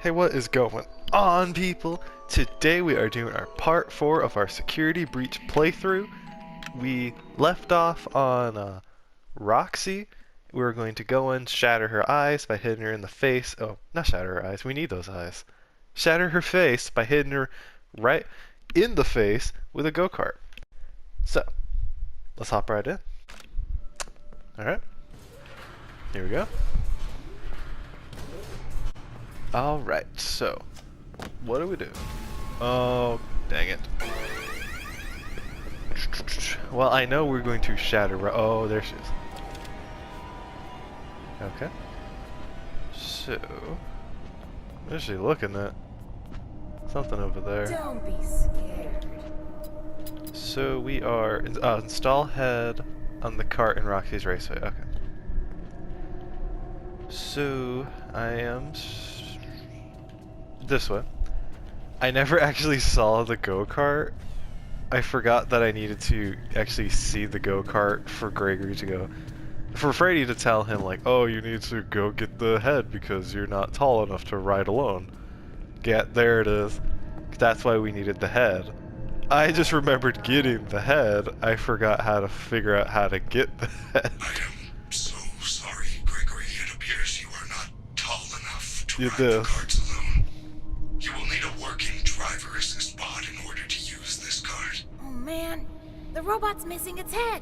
Hey, what is going on, people? Today we are doing our part 4 of our security breach playthrough. We left off on Roxy. We were going to go and shatter her eyes by hitting her in the face. Oh, not shatter her eyes, we need those eyes. Shatter her face by hitting her right in the face with a go-kart. So, let's hop right in. Alright, here we go. Alright, so, what do we do? Oh, dang it. Well, I know we're going to shatter. Oh, there she is. Okay. So, what is she looking at? Something over there. Don't be scared. So we are install head on the cart in Roxy's Raceway. Okay. So I am this way. I never actually saw the go-kart. I forgot that I needed to actually see the go-kart for Gregory to go. For Freddy to tell him, like, oh, you need to go get the head because you're not tall enough to ride alone. There it is. That's why we needed the head. I just remembered getting the head. I forgot how to figure out how to get the head. I am so sorry, Gregory. It appears you are not tall enough to ride do. the carts alone. You will need a working driver assist pod in order to use this cart. Oh man, the robot's missing its head.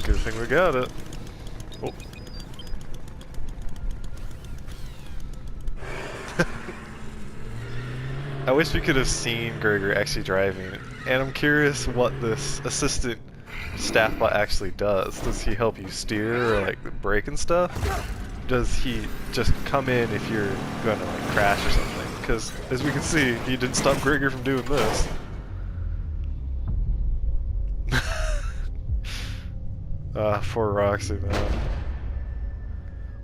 Good thing we got it. Oh. I wish we could have seen Gregory actually driving it. And I'm curious what this assistant staff bot actually does. Does he help you steer or like brake and stuff? Does he just come in if you're gonna like crash or something? Because as we can see, he didn't stop Gregory from doing this. Poor Roxy, man.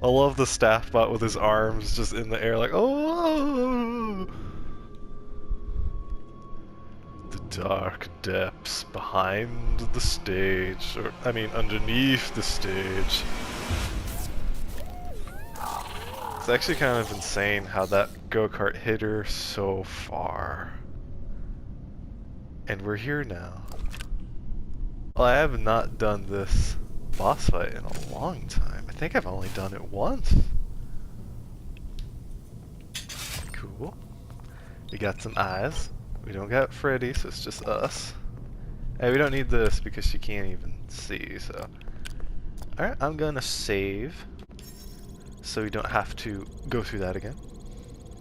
I love the staff bot with his arms just in the air like, oh! The dark depths behind the stage, or I mean underneath the stage. It's actually kind of insane how that go-kart hit her so far. And we're here now. Well, I have not done this boss fight in a long time. I think I've only done it once. Cool. We got some eyes. We don't got Freddy, so it's just us. Hey, we don't need this because she can't even see, so. Alright, I'm gonna save so we don't have to go through that again.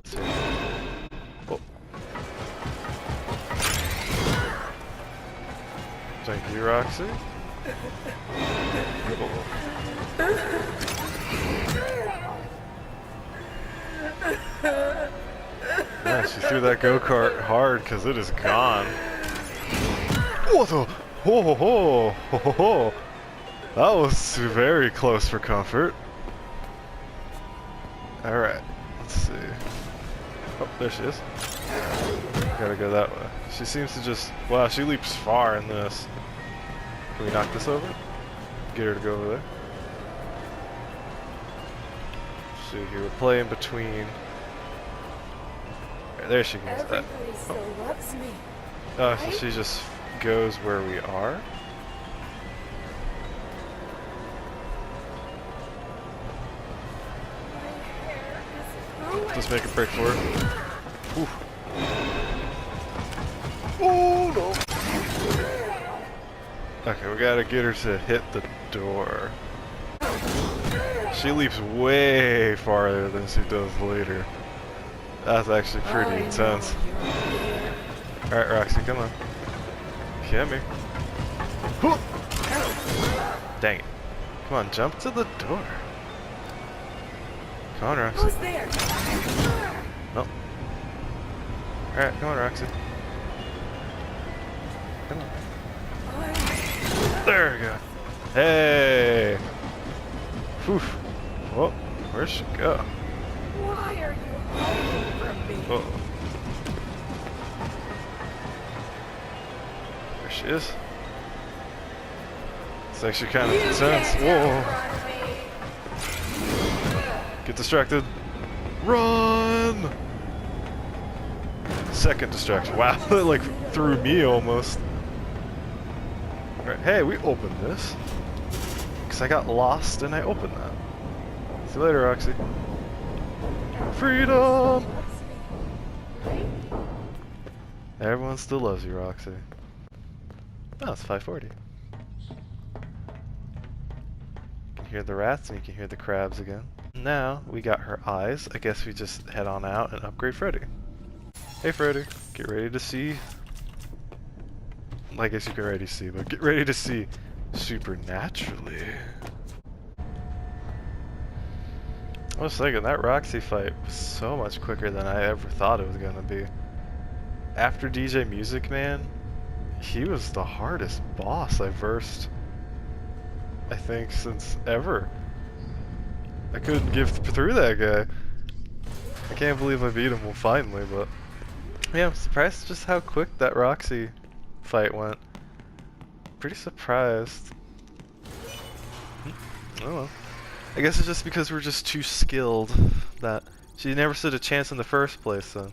So, oh. Thank you, Roxy. Yeah, she threw that go-kart hard because it is gone. What the? Ho ho ho ho ho ho! That was very close for comfort. Alright, let's see. Oh, there she is. Gotta go that way. She seems to just... Wow, she leaps far in this. Can we knock this over? Get her to go over there. See here, we're playing between... Right, there she goes. Everybody still loves me. Oh, so she just goes where we are? Just make a break for it. Ooh. Oh no! Okay, we gotta get her to hit the door. She leaps way farther than she does later. That's actually pretty intense. Alright, Roxy, come on. Hit me. Dang it. Come on, jump to the door. Come on, Roxy. Who's there? Nope. Alright, come on, Roxy. Come on. There we go. Hey! Whew. Whoa, where'd she go? Why are you hiding from me? Uh oh. There she is. It's actually kind of intense. Whoa! Get distracted. Run! Second distraction. Wow, that like threw me almost. Right, hey, we opened this. Because I got lost and I opened that. See you later, Roxy. Freedom! Everyone still loves you, Roxy. Oh, it's 5:40. You can hear the rats and you can hear the crabs again. Now, we got her eyes. I guess we just head on out and upgrade Freddy. Hey Freddy, get ready to see. I guess you can already see, but get ready to see supernaturally. I was thinking that Roxy fight was so much quicker than I ever thought it was gonna be. After DJ Music Man, he was the hardest boss I versed, I think, since ever. I couldn't get through that guy. I can't believe I beat him finally, but yeah, I'm surprised just how quick that Roxy fight went. Pretty surprised. Oh well. I guess it's just because we're just too skilled that she never stood a chance in the first place, so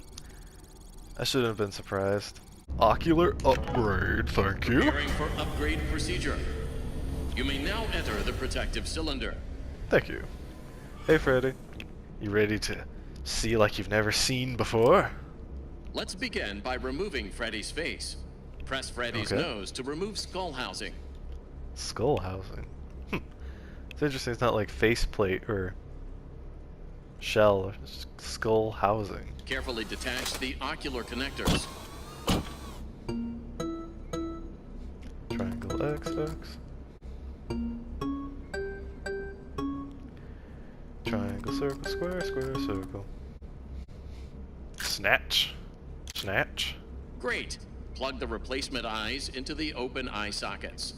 I shouldn't have been surprised. Ocular upgrade, thank you. Preparing for upgrade procedure. You may now enter the protective cylinder. Thank you. Hey Freddy, you ready to see like you've never seen before? Let's begin by removing Freddy's face. Press Freddy's nose to remove skull housing. Skull housing? It's interesting, it's not like faceplate or shell, it's skull housing. Carefully detach the ocular connectors. Triangle X. Triangle, circle, square, square, circle. Snatch. Snatch. Great. Plug the replacement eyes into the open eye sockets.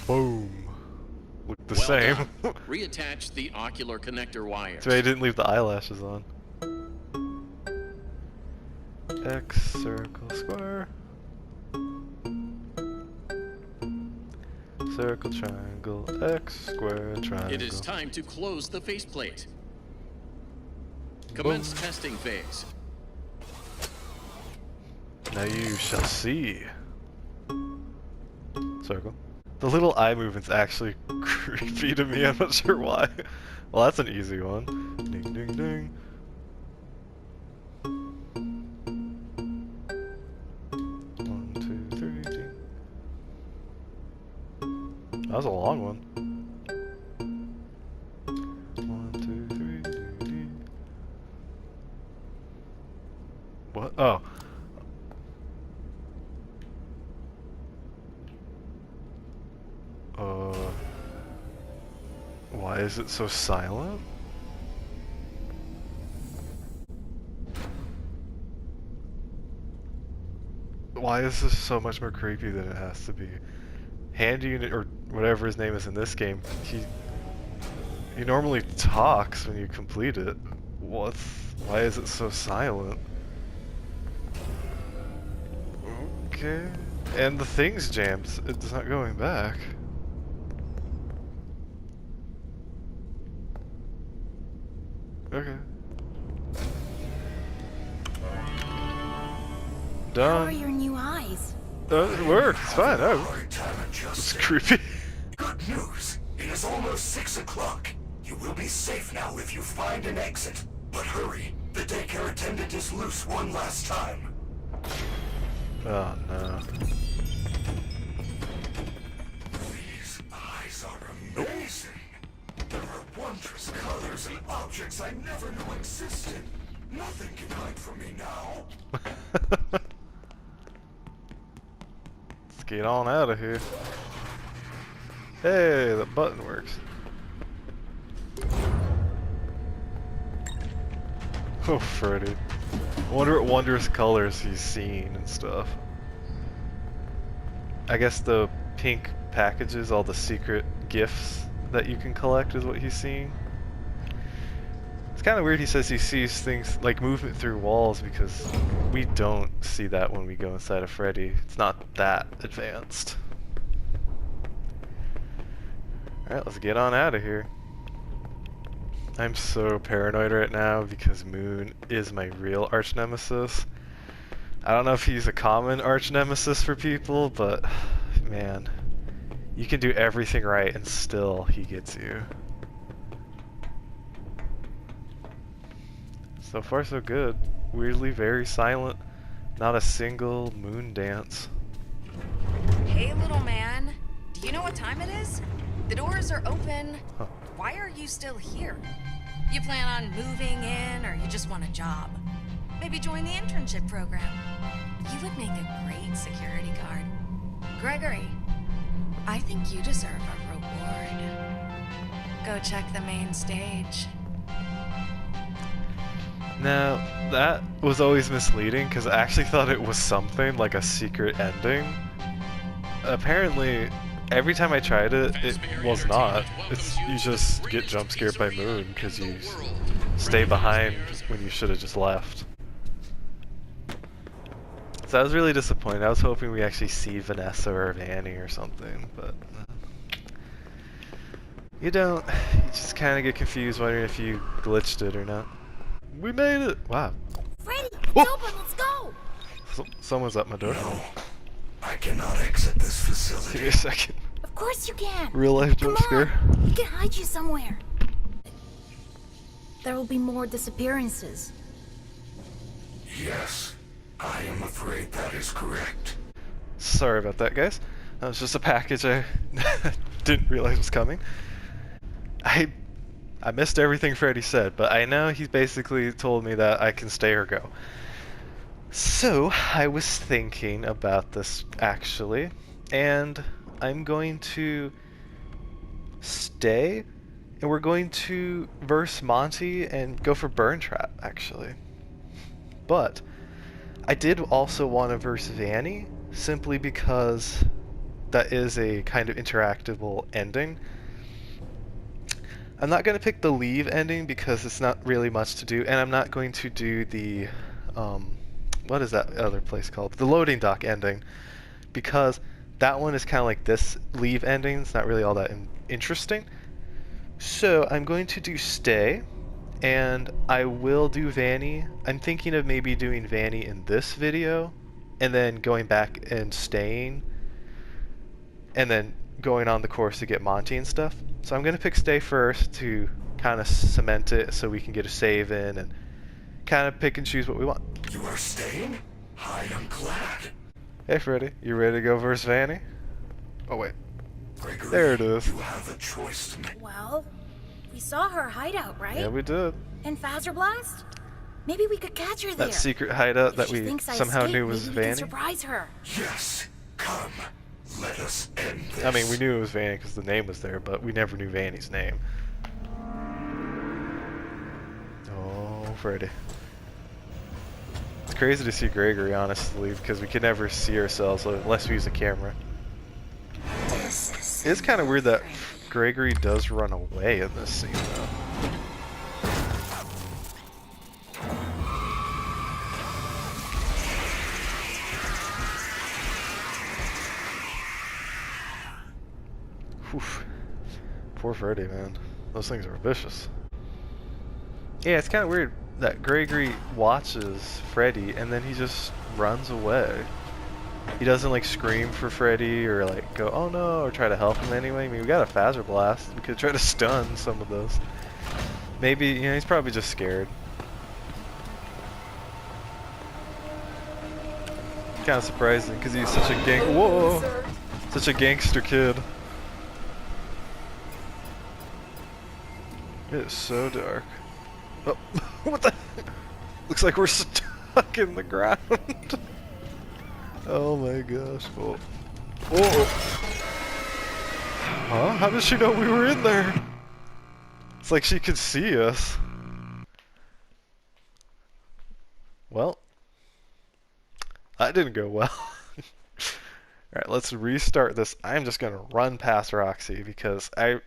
Boom. Look the Well same. done. Reattach the ocular connector wires. So I didn't leave the eyelashes on. X, circle, square. Circle, triangle, X, square, triangle. It is time to close the faceplate. Commence testing phase. Now you shall see. Circle. The little eye movement's actually creepy to me, I'm not sure why. Well, that's an easy one. Ding, ding, ding. One, two, three, ding. That was a long one. One, two, three, ding, ding. What? Oh. Why is it so silent? Why is this so much more creepy than it has to be? Hand Unit, or whatever his name is in this game, he normally talks when you complete it. Why is it so silent? Okay. And the thing's jammed. It's not going back. Okay. Done. How are your new eyes? It works. It's fine. Oh, it's creepy. Good news. It is almost 6 o'clock. You will be safe now if you find an exit. But hurry. The daycare attendant is loose one last time. Oh no. These eyes are amazing. There are wondrous colors and objects I never knew existed. Nothing can hide from me now. Let's get on out of here. Hey, the button works. Oh, Freddy. I wonder what wondrous colors he's seen and stuff. I guess the pink packages, all the secret gifts that you can collect is what he's seeing. It's kind of weird he says he sees things like movement through walls because we don't see that when we go inside of Freddy. It's not that advanced. Alright, let's get on out of here. I'm so paranoid right now because Moon is my real arch nemesis. I don't know if he's a common arch nemesis for people, but man, you can do everything right and still he gets you. So far so good. Weirdly very silent. Not a single moon dance. Hey, little man. Do you know what time it is? The doors are open. Huh. Why are you still here? You plan on moving in, or you just want a job? Maybe join the internship program. You would make a great security guard. Gregory, I think you deserve a reward. Go check the main stage. Now, that was always misleading because I actually thought it was something like a secret ending. Apparently, every time I tried it, it was not. It's you just get jump scared by Moon because you stay behind when you should have just left. So I was really disappointed. I was hoping we actually see Vanessa or Vanny or something, but you don't. You just kind of get confused wondering if you glitched it or not. We made it! Wow. Freddy, Oh! it's open, let's go! Someone's at my door. No, I cannot exit this Give facility. me a second. Of course you can! Real life Come jump scare. on, we can hide you somewhere. There will be more disappearances. Yes, I am afraid that is correct. Sorry about that, guys. That was just a package I didn't realize was coming. I missed everything Freddy said, but I know he's basically told me that I can stay or go. So, I was thinking about this actually, and I'm going to stay, and we're going to verse Monty and go for Burn Trap actually. But I did also want to verse Vanny, simply because that is a kind of interactable ending. I'm not going to pick the leave ending because it's not really much to do, and I'm not going to do the, what is that other place called? The loading dock ending, because that one is kind of like this leave ending. It's not really all that interesting. So I'm going to do stay, and I will do Vanny. I'm thinking of maybe doing Vanny in this video, and then going back and staying, and then going on the course to get Monty and stuff. So I'm going to pick stay first to kind of cement it so we can get a save in and kind of pick and choose what we want. You are staying? I am glad. Hey Freddy, you ready to go versus Vanny? Oh wait, Gregory, there it is. You have a choice to make. Well, we saw her hideout, right? Yeah, we did. In Fazerblast? Maybe we could catch her there. That secret hideout If that she we thinks I somehow escaped, knew was maybe we can Vanny. surprise her. Yes, come. Let us end this. I mean, we knew it was Vanny because the name was there, but we never knew Vanny's name. Oh, Freddy. It's crazy to see Gregory, honestly, because we can never see ourselves unless we use a camera. It's kind of weird that Gregory does run away in this scene, though. Oof. Poor Freddy, man. Those things are vicious. Yeah, it's kind of weird that Gregory watches Freddy and then he just runs away. He doesn't like scream for Freddy or like go, oh no, or try to help him anyway. I mean, we got a phaser blast. We could try to stun some of those. Maybe, you know, he's probably just scared. Kind of surprising because he's such a such a gangster kid. It is so dark. Oh, what the? Looks like we're stuck in the ground. Oh my gosh. Oh. Whoa. Huh? How did she know we were in there? It's like she could see us. Well, that didn't go well. Alright, let's restart this. I'm just gonna run past Roxy because I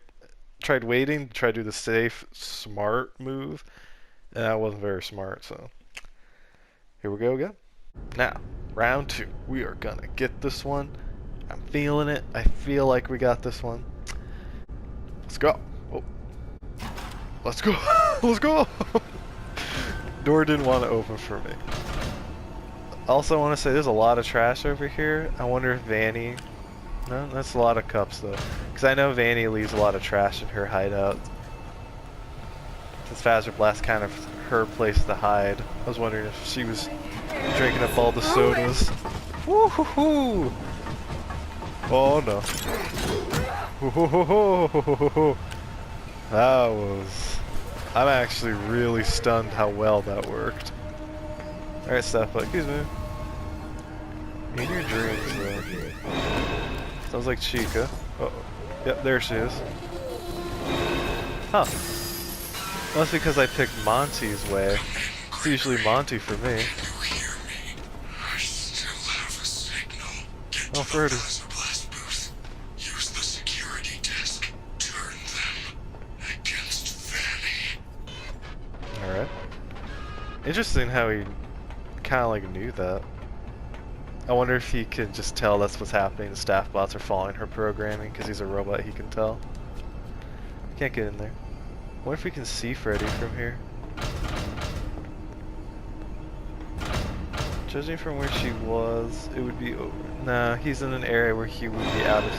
tried waiting to try to do the safe, smart move, and that wasn't very smart, so here we go again. Now, round 2. We are gonna get this one. I'm feeling it. I feel like we got this one. Let's go. Oh. Let's go. Let's go! Door didn't want to open for me. Also, I want to say there's a lot of trash over here. I wonder if Vanny... No, that's a lot of cups though. Because I know Vanny leaves a lot of trash in her hideout. Since Fazcams kind of her place to hide. I was wondering if she was drinking up all the sodas. Woo-hoo-hoo! Oh no. Woo-hoo-hoo-hoo-hoo-hoo-hoo. That was... I'm actually really stunned how well that worked. Alright, Steph, excuse me. In your dreams, though. Sounds like Chica. Uh-oh. Yep, there she is. Huh. Well, that's because I picked Monty's way. It's usually Monty for me. Oh, Freddy. Use the security desk. Turn them against Fanny. Alright. Interesting how he kind of like knew that. I wonder if he could just tell that's what's happening. The staff bots are following her programming because he's a robot. He can tell. Can't get in there. I wonder if we can see Freddy from here. Judging from where she was, it would be over. Nah, he's in an area where he would be out of.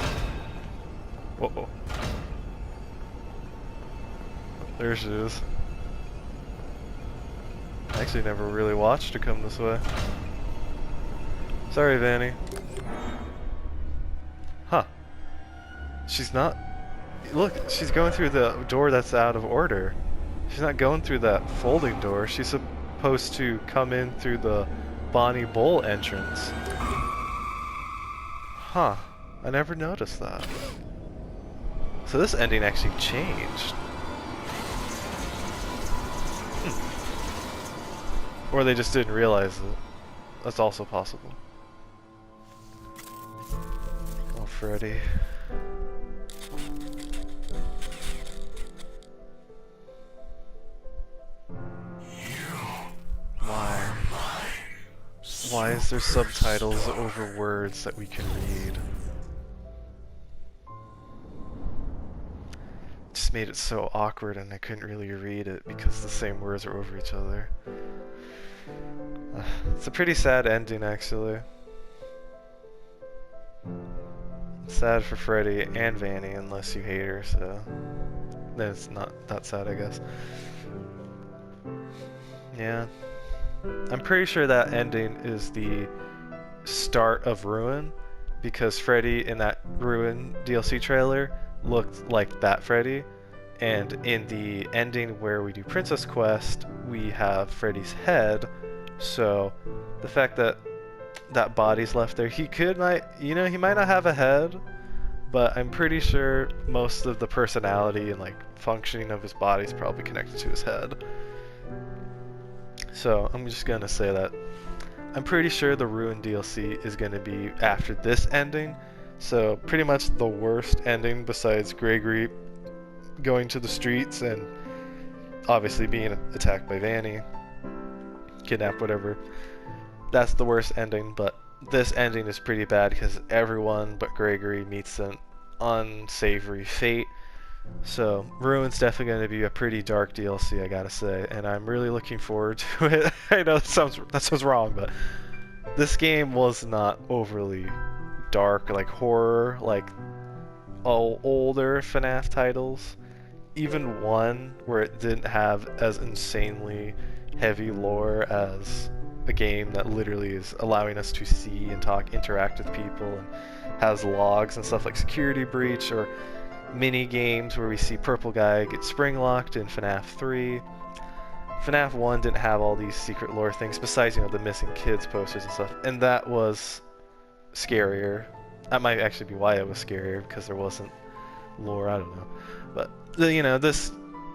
Uh-oh. There she is. I actually never really watched her come this way. Sorry, Vanny. Huh. She's not... Look, she's going through the door that's out of order. She's not going through that folding door. She's supposed to come in through the Bonnie Bull entrance. Huh. I never noticed that. So this ending actually changed. Or they just didn't realize it. That's also possible. Oh, Freddy. Why is there subtitles over words that we can read? Just made it so awkward and I couldn't really read it because the same words are over each other. It's a pretty sad ending, actually. Sad for Freddy and Vanny, unless you hate her, so... then it's not that sad, I guess. Yeah. I'm pretty sure that ending is the start of Ruin, because Freddy in that Ruin DLC trailer looked like that Freddy, and in the ending where we do Princess Quest, we have Freddy's head, so the fact that that body's left there, he might not have a head, but I'm pretty sure most of the personality and like functioning of his body is probably connected to his head. So I'm just gonna say that I'm pretty sure the Ruin DLC is gonna be after this ending. So pretty much the worst ending besides Gregory going to the streets and obviously being attacked by Vanny, kidnapped, whatever. That's the worst ending, but this ending is pretty bad because everyone but Gregory meets an unsavory fate. So Ruin's definitely going to be a pretty dark DLC, I gotta say, and I'm really looking forward to it. I know that sounds wrong, but this game was not overly dark, like horror, like all older FNAF titles. Even one where it didn't have as insanely heavy lore as a game that literally is allowing us to see and interact with people, and has logs and stuff like Security Breach, or mini games where we see Purple Guy get spring locked in FNAF 3. FNAF 1 didn't have all these secret lore things besides, the missing kids posters and stuff, and that was scarier. That might actually be why it was scarier, because there wasn't lore, I don't know. But this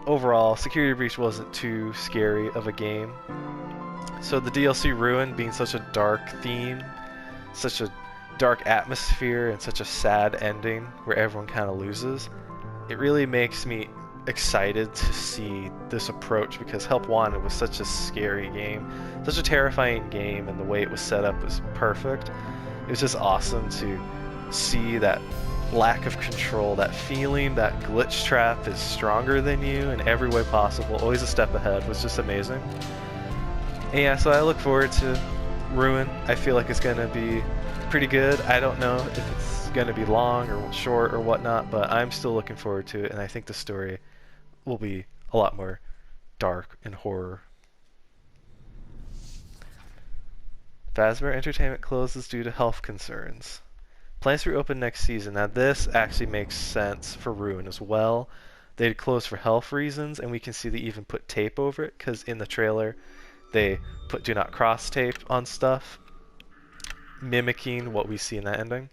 overall Security Breach wasn't too scary of a game. So the DLC Ruin being such a dark theme, such a dark atmosphere, and such a sad ending where everyone kind of loses, it really makes me excited to see this approach, because Help Wanted was such a scary game, such a terrifying game, and the way it was set up was perfect. It was just awesome to see that lack of control, that feeling that glitch trap is stronger than you in every way possible, always a step ahead, was just amazing. And yeah, so I look forward to Ruin. I feel like it's gonna be pretty good. I don't know if it's gonna be long or short or whatnot, but I'm still looking forward to it, and I think the story will be a lot more dark and horror. Fazbear Entertainment closes due to health concerns. Plans to reopen next season. Now this actually makes sense for Ruin as well. They'd close for health reasons, and we can see they even put tape over it, because in the trailer they put do not cross tape on stuff, mimicking what we see in that ending.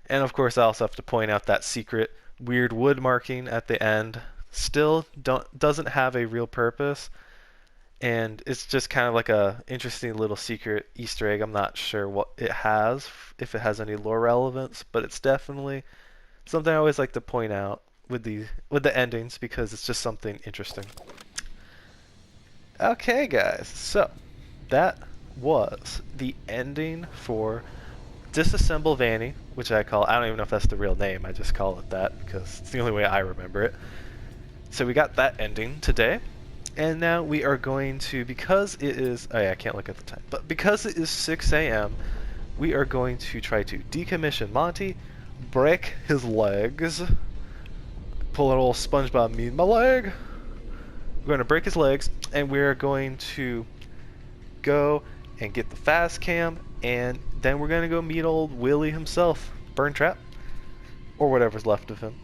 And of course I also have to point out that secret weird wood marking at the end still doesn't have a real purpose, and it's just kind of like a interesting little secret Easter egg. I'm not sure what it has, if it has any lore relevance, but it's definitely something I always like to point out with the endings, because it's just something interesting. Okay guys, so that was the ending for Disassemble Vanny, which I don't even know if that's the real name, I just call it that because it's the only way I remember it. So we got that ending today. And now we are going to, because it is, oh yeah, I can't look at the time, but because it is 6 a.m., we are going to try to decommission Monty, break his legs, pull an old SpongeBob meme, my leg. We're going to break his legs, and we're going to go and get the Fazcam, and then we're going to go meet old Willie himself, Burn Trap, or whatever's left of him.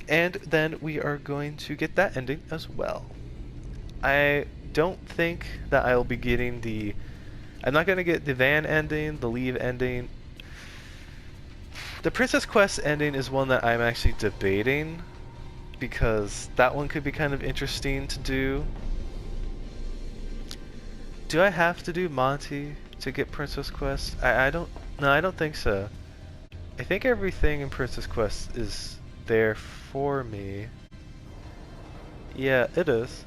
And then we are going to get that ending as well. I don't think that I'll be getting I'm not going to get the van ending, the leave ending. The Princess Quest ending is one that I'm actually debating, because that one could be kind of interesting to do. Do I have to do Monty to get Princess Quest? I don't think so. I think everything in Princess Quest is there for me. Yeah, it is.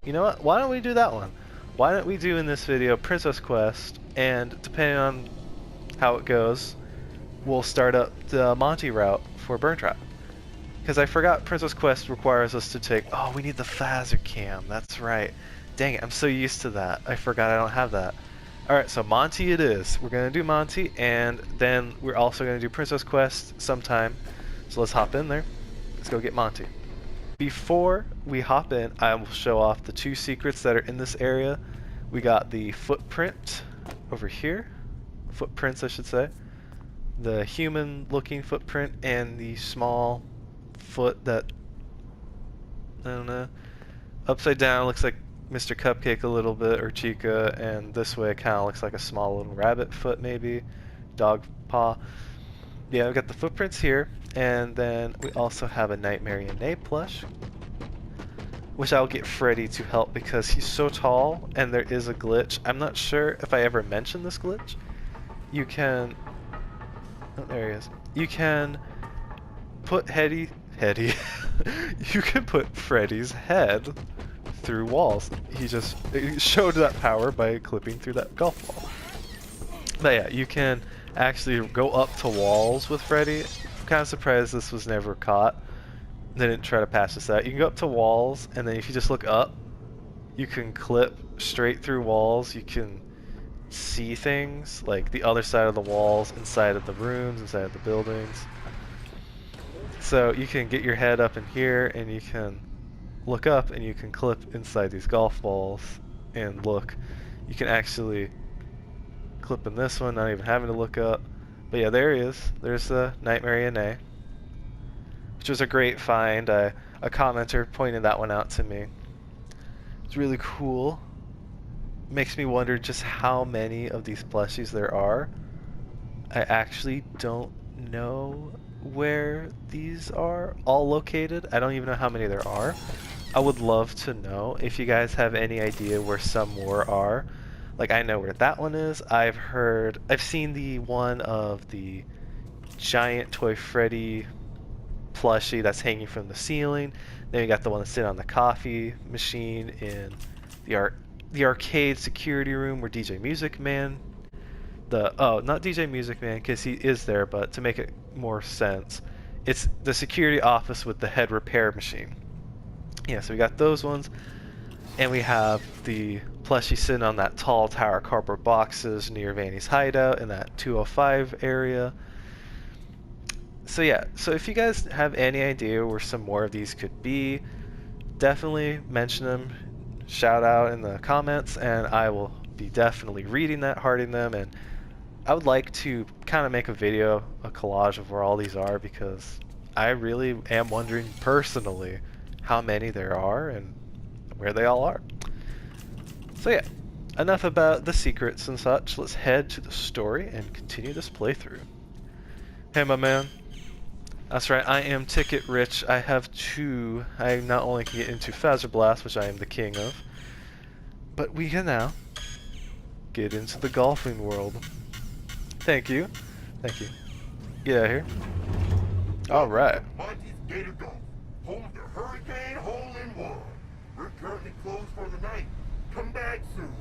You know what? Why don't we do that one? Why don't we do in this video Princess Quest, and depending on how it goes, we'll start up the Monty route for Burn Trap. Because I forgot Princess Quest requires us to take... Oh, we need the Fazcam. That's right. Dang it, I'm so used to that. I forgot I don't have that. Alright, so Monty it is. We're going to do Monty, and then we're also going to do Princess Quest sometime. So let's hop in there. Let's go get Monty. Before we hop in, I will show off the two secrets that are in this area. We got the footprint over here. Footprints, I should say. The human-looking footprint and the small foot that, I don't know, upside down looks like Mr. Cupcake a little bit, or Chica, and this way it kind of looks like a small little rabbit foot maybe, dog paw. Yeah, we got the footprints here, and then we also have a Nightmare Nay plush, which I'll get Freddy to help because he's so tall and there is a glitch. I'm not sure if I ever mentioned this glitch. You can, oh, there he is. You can put you can put Freddy's head through walls. He showed that power by clipping through that golf ball. But yeah, you can actually go up to walls with Freddy. I'm kind of surprised this was never caught. They didn't try to patch this out. You can go up to walls, and then if you just look up, you can clip straight through walls. You can see things like the other side of the walls, inside of the rooms, inside of the buildings. So you can get your head up in here, and you can look up, and you can clip inside these golf balls and look. You can actually clip in this one, not even having to look up. But yeah, there he is. There's the Nightmare Nay, which was a great find. A commenter pointed that one out to me. It's really cool. Makes me wonder just how many of these plushies there are. I actually don't know where these are all located. I don't even know how many there are. I would love to know if you guys have any idea where some more are. Like, I know where that one is. I've seen the one of the giant Toy Freddy plushie that's hanging from the ceiling. Then you got the one that's sitting on the coffee machine in the arcade security room where DJ Music Man not DJ Music Man, because he is there, but to make it more sense, it's the security office with the head repair machine. Yeah, so we got those ones, and we have the plushie sitting on that tall tower of cardboard boxes near Vanny's hideout in that 205 area. So yeah, so if you guys have any idea where some more of these could be, definitely mention them, shout out in the comments, and I will be definitely reading that, hearting them, and I would like to kind of make a video, a collage of where all these are, because I really am wondering personally how many there are and where they all are. So yeah, enough about the secrets and such. Let's head to the story and continue this playthrough. Hey my man. That's right, I am ticket rich. I have two. I not only can get into Fazer Blast, which I am the king of, but we can now get into the golfing world. Thank you. Thank you. Get out of here. Alright. Monty's Gator Golf, home of the Hurricane Hole-in-One. We're currently closed for the night. Come back soon.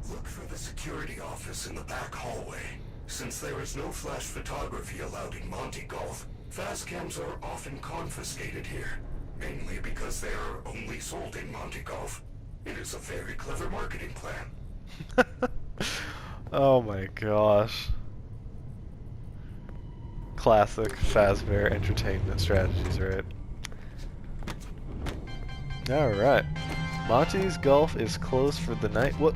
Look for the security office in the back hallway. Since there is no flash photography allowed in Monty Golf, Fazcams are often confiscated here, mainly because they are only sold in Monty Golf. It is a very clever marketing plan. Oh my gosh. Classic Fazbear entertainment strategies, right? Alright. Monty's Golf is closed for the night. What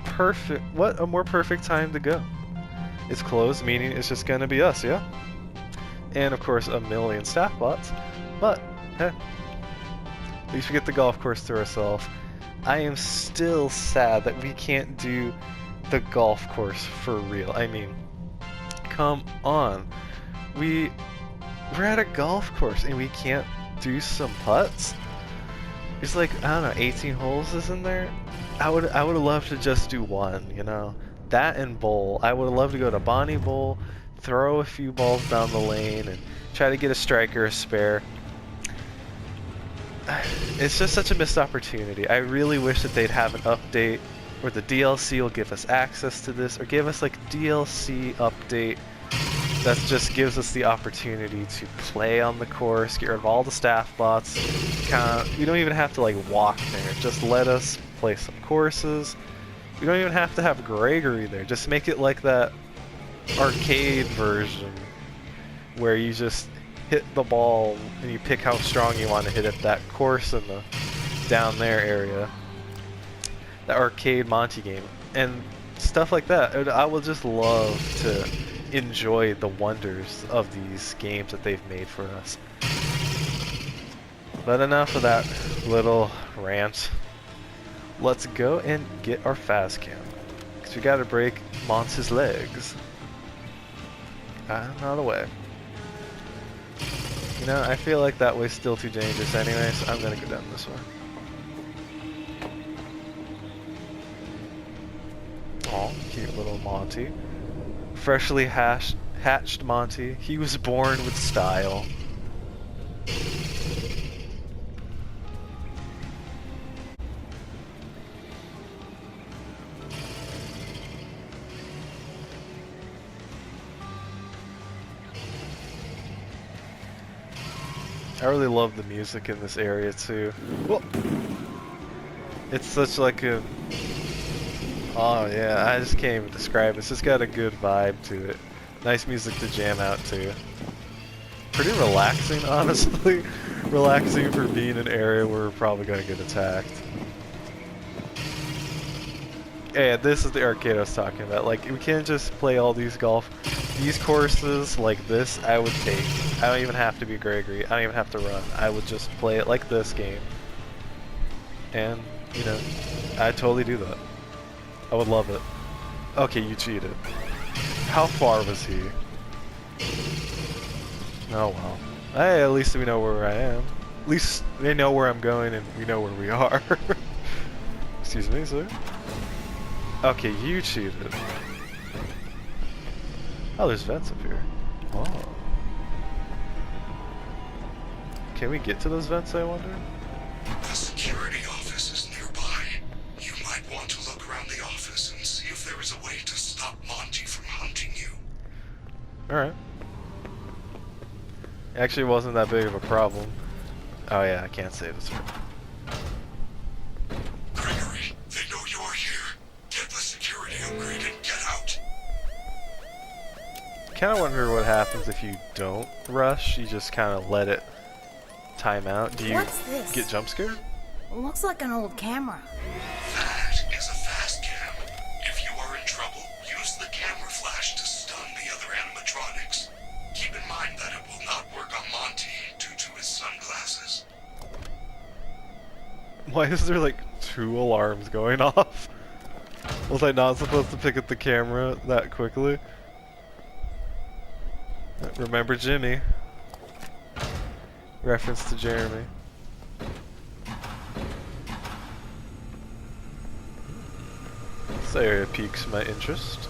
a more perfect time to go. It's closed, meaning it's just gonna be us, yeah? And of course a million staff bots. But, hey. At least we get the golf course to ourselves. I am still sad that we can't do the golf course for real. I mean, come on. We're at a golf course and we can't do some putts? There's like, I don't know, 18 holes isn't there? I would have loved to just do one, you know? That and bowl. I would have loved to go to Bonnie Bowl, throw a few balls down the lane, and try to get a strike or a spare. It's just such a missed opportunity. I really wish that they'd have an update where the DLC will give us access to this, or give us like DLC update that just gives us the opportunity to play on the course, get rid of all the staff bots. We don't even have to like walk there. Just let us play some courses. We don't even have to have Gregory there. Just make it like that arcade version where you just hit the ball and you pick how strong you want to hit at that course in the down there area. The arcade Monty game and stuff like that. I would just love to enjoy the wonders of these games that they've made for us. But enough of that little rant. Let's go and get our Fazcam, because we gotta break Monty's legs. Out of the way. You know, I feel like that way's still too dangerous anyway, so I'm gonna go down this way. Aw, cute little Monty. Freshly hatched Monty. He was born with style. I really love the music in this area too. Whoa. It's such like a... Oh yeah, I just can't even describe it. It's just got a good vibe to it. Nice music to jam out to. Pretty relaxing, honestly. Relaxing for being an area where we're probably gonna get attacked. Yeah, this is the arcade I was talking about. Like, we can't just play all these courses like this. I would take. I don't even have to be Gregory. I don't even have to run. I would just play it like this game. And, you know, I'd totally do that. I would love it. Okay, you cheated. How far was he? Oh well. Hey, at least we know where I am. At least they know where I'm going and we know where we are. Excuse me, sir. Okay, you cheated. Oh, there's vents up here. Oh. Can we get to those vents, I wonder? The security office is nearby. You might want to look around the office and see if there is a way to stop Monty from hunting you. Alright. Actually, it wasn't that big of a problem. Oh yeah, I can't save this. Gregory, they know you're here. Get the security upgrade and get out. Kind of wonder what happens if you don't rush. You just kind of let it time out. Do you What's this? get jump scared? Looks like an old camera. That is a Fazcam. If you are in trouble, use the camera flash to stun the other animatronics. Keep in mind that it will not work on Monty due to his sunglasses. Why is there like 2 alarms going off? Was I not supposed to pick up the camera that quickly? Remember Jimmy? Reference to Jeremy. This area piques my interest.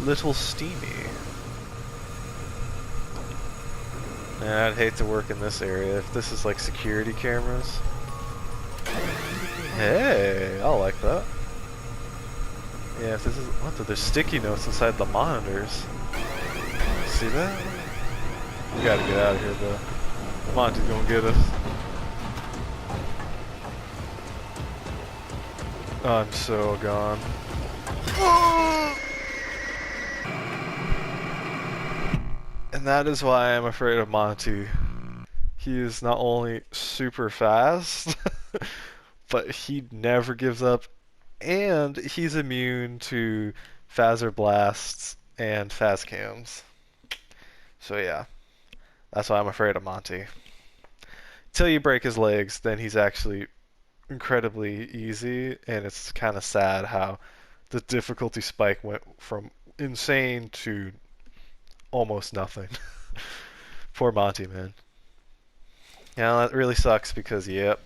Little steamy. Man, I'd hate to work in this area if this is like security cameras. Hey, I like that. Yeah, if this is what? There's sticky notes inside the monitors. See that? We gotta get out of here, bro. Monty's gonna get us. I'm so gone. And that is why I'm afraid of Monty. He is not only super fast, but he never gives up, and he's immune to phaser blasts and Fazcams. So yeah, that's why I'm afraid of Monty. Till you break his legs, then he's actually incredibly easy, and it's kind of sad how the difficulty spike went from insane to almost nothing. Poor Monty, man. Yeah, that really sucks because, yep.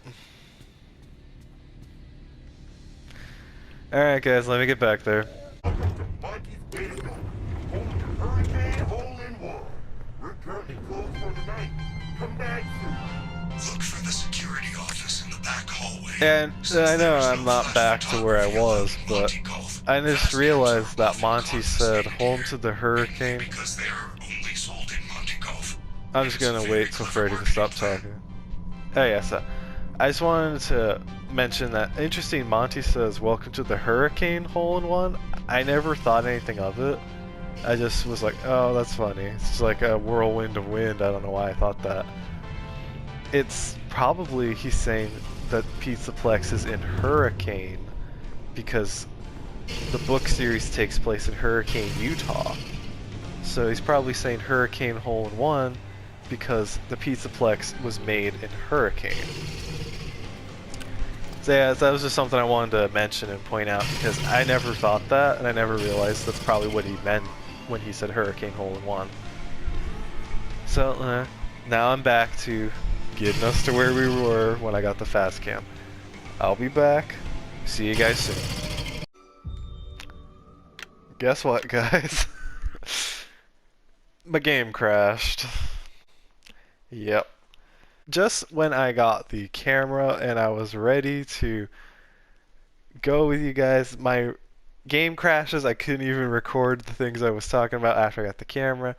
Alright guys, let me get back there. Monty's Bingo. Hurricane hole-in-one. We're currently closed for the night. Come back soon. Look for the security office in the back hallway. And I know I'm not back to where I was, but I just realized that Monty said home to the hurricane. Because they are only sold in Monty Golf. I'm just gonna wait till Freddy to stop talking. Oh yes, I just wanted to mention that interesting. Monty says welcome to the hurricane hole-in-one. I never thought anything of it. I just was like, oh, that's funny. It's just like a whirlwind of wind. I don't know why I thought that. It's probably he's saying that Pizzaplex is in Hurricane because the book series takes place in Hurricane, Utah. So he's probably saying Hurricane Hole-in-One because the Pizzaplex was made in Hurricane. So yeah, that was just something I wanted to mention and point out because I never thought that, and I never realized that's probably what he meant when he said Hurricane Hole-in-One. So now I'm back to getting us to where we were when I got the Fazcam. I'll be back. See you guys soon. Guess what, guys? My game crashed. Yep. Just when I got the camera and I was ready to go with you guys, my game crashes. I couldn't even record the things I was talking about after I got the camera.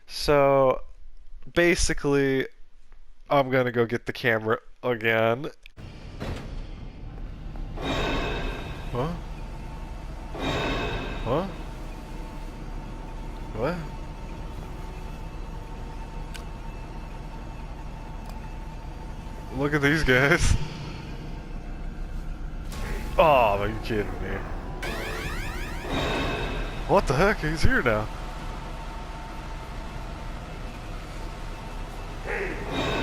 So basically, I'm gonna go get the camera again. What? What? What? Look at these guys. Oh, are you kidding me? What the heck? He's here now.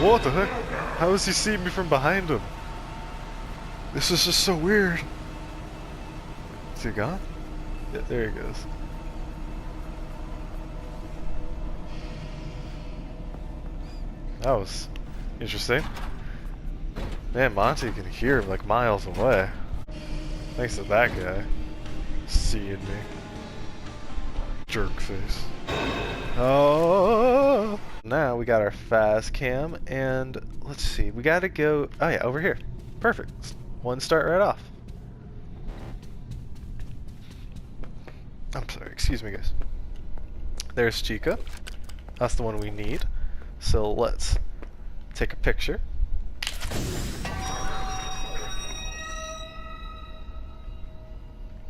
What the heck? How does he see me from behind him? This is just so weird. Is he gone? Yeah, there he goes. That was interesting. Man, Monty can hear him like miles away. Thanks to that guy seeing me. Jerk face. Oh! Now we got our Fazcam, and let's see. We gotta go. Oh yeah, over here. Perfect. One start right off. I'm sorry. Excuse me, guys. There's Chica. That's the one we need. So let's take a picture.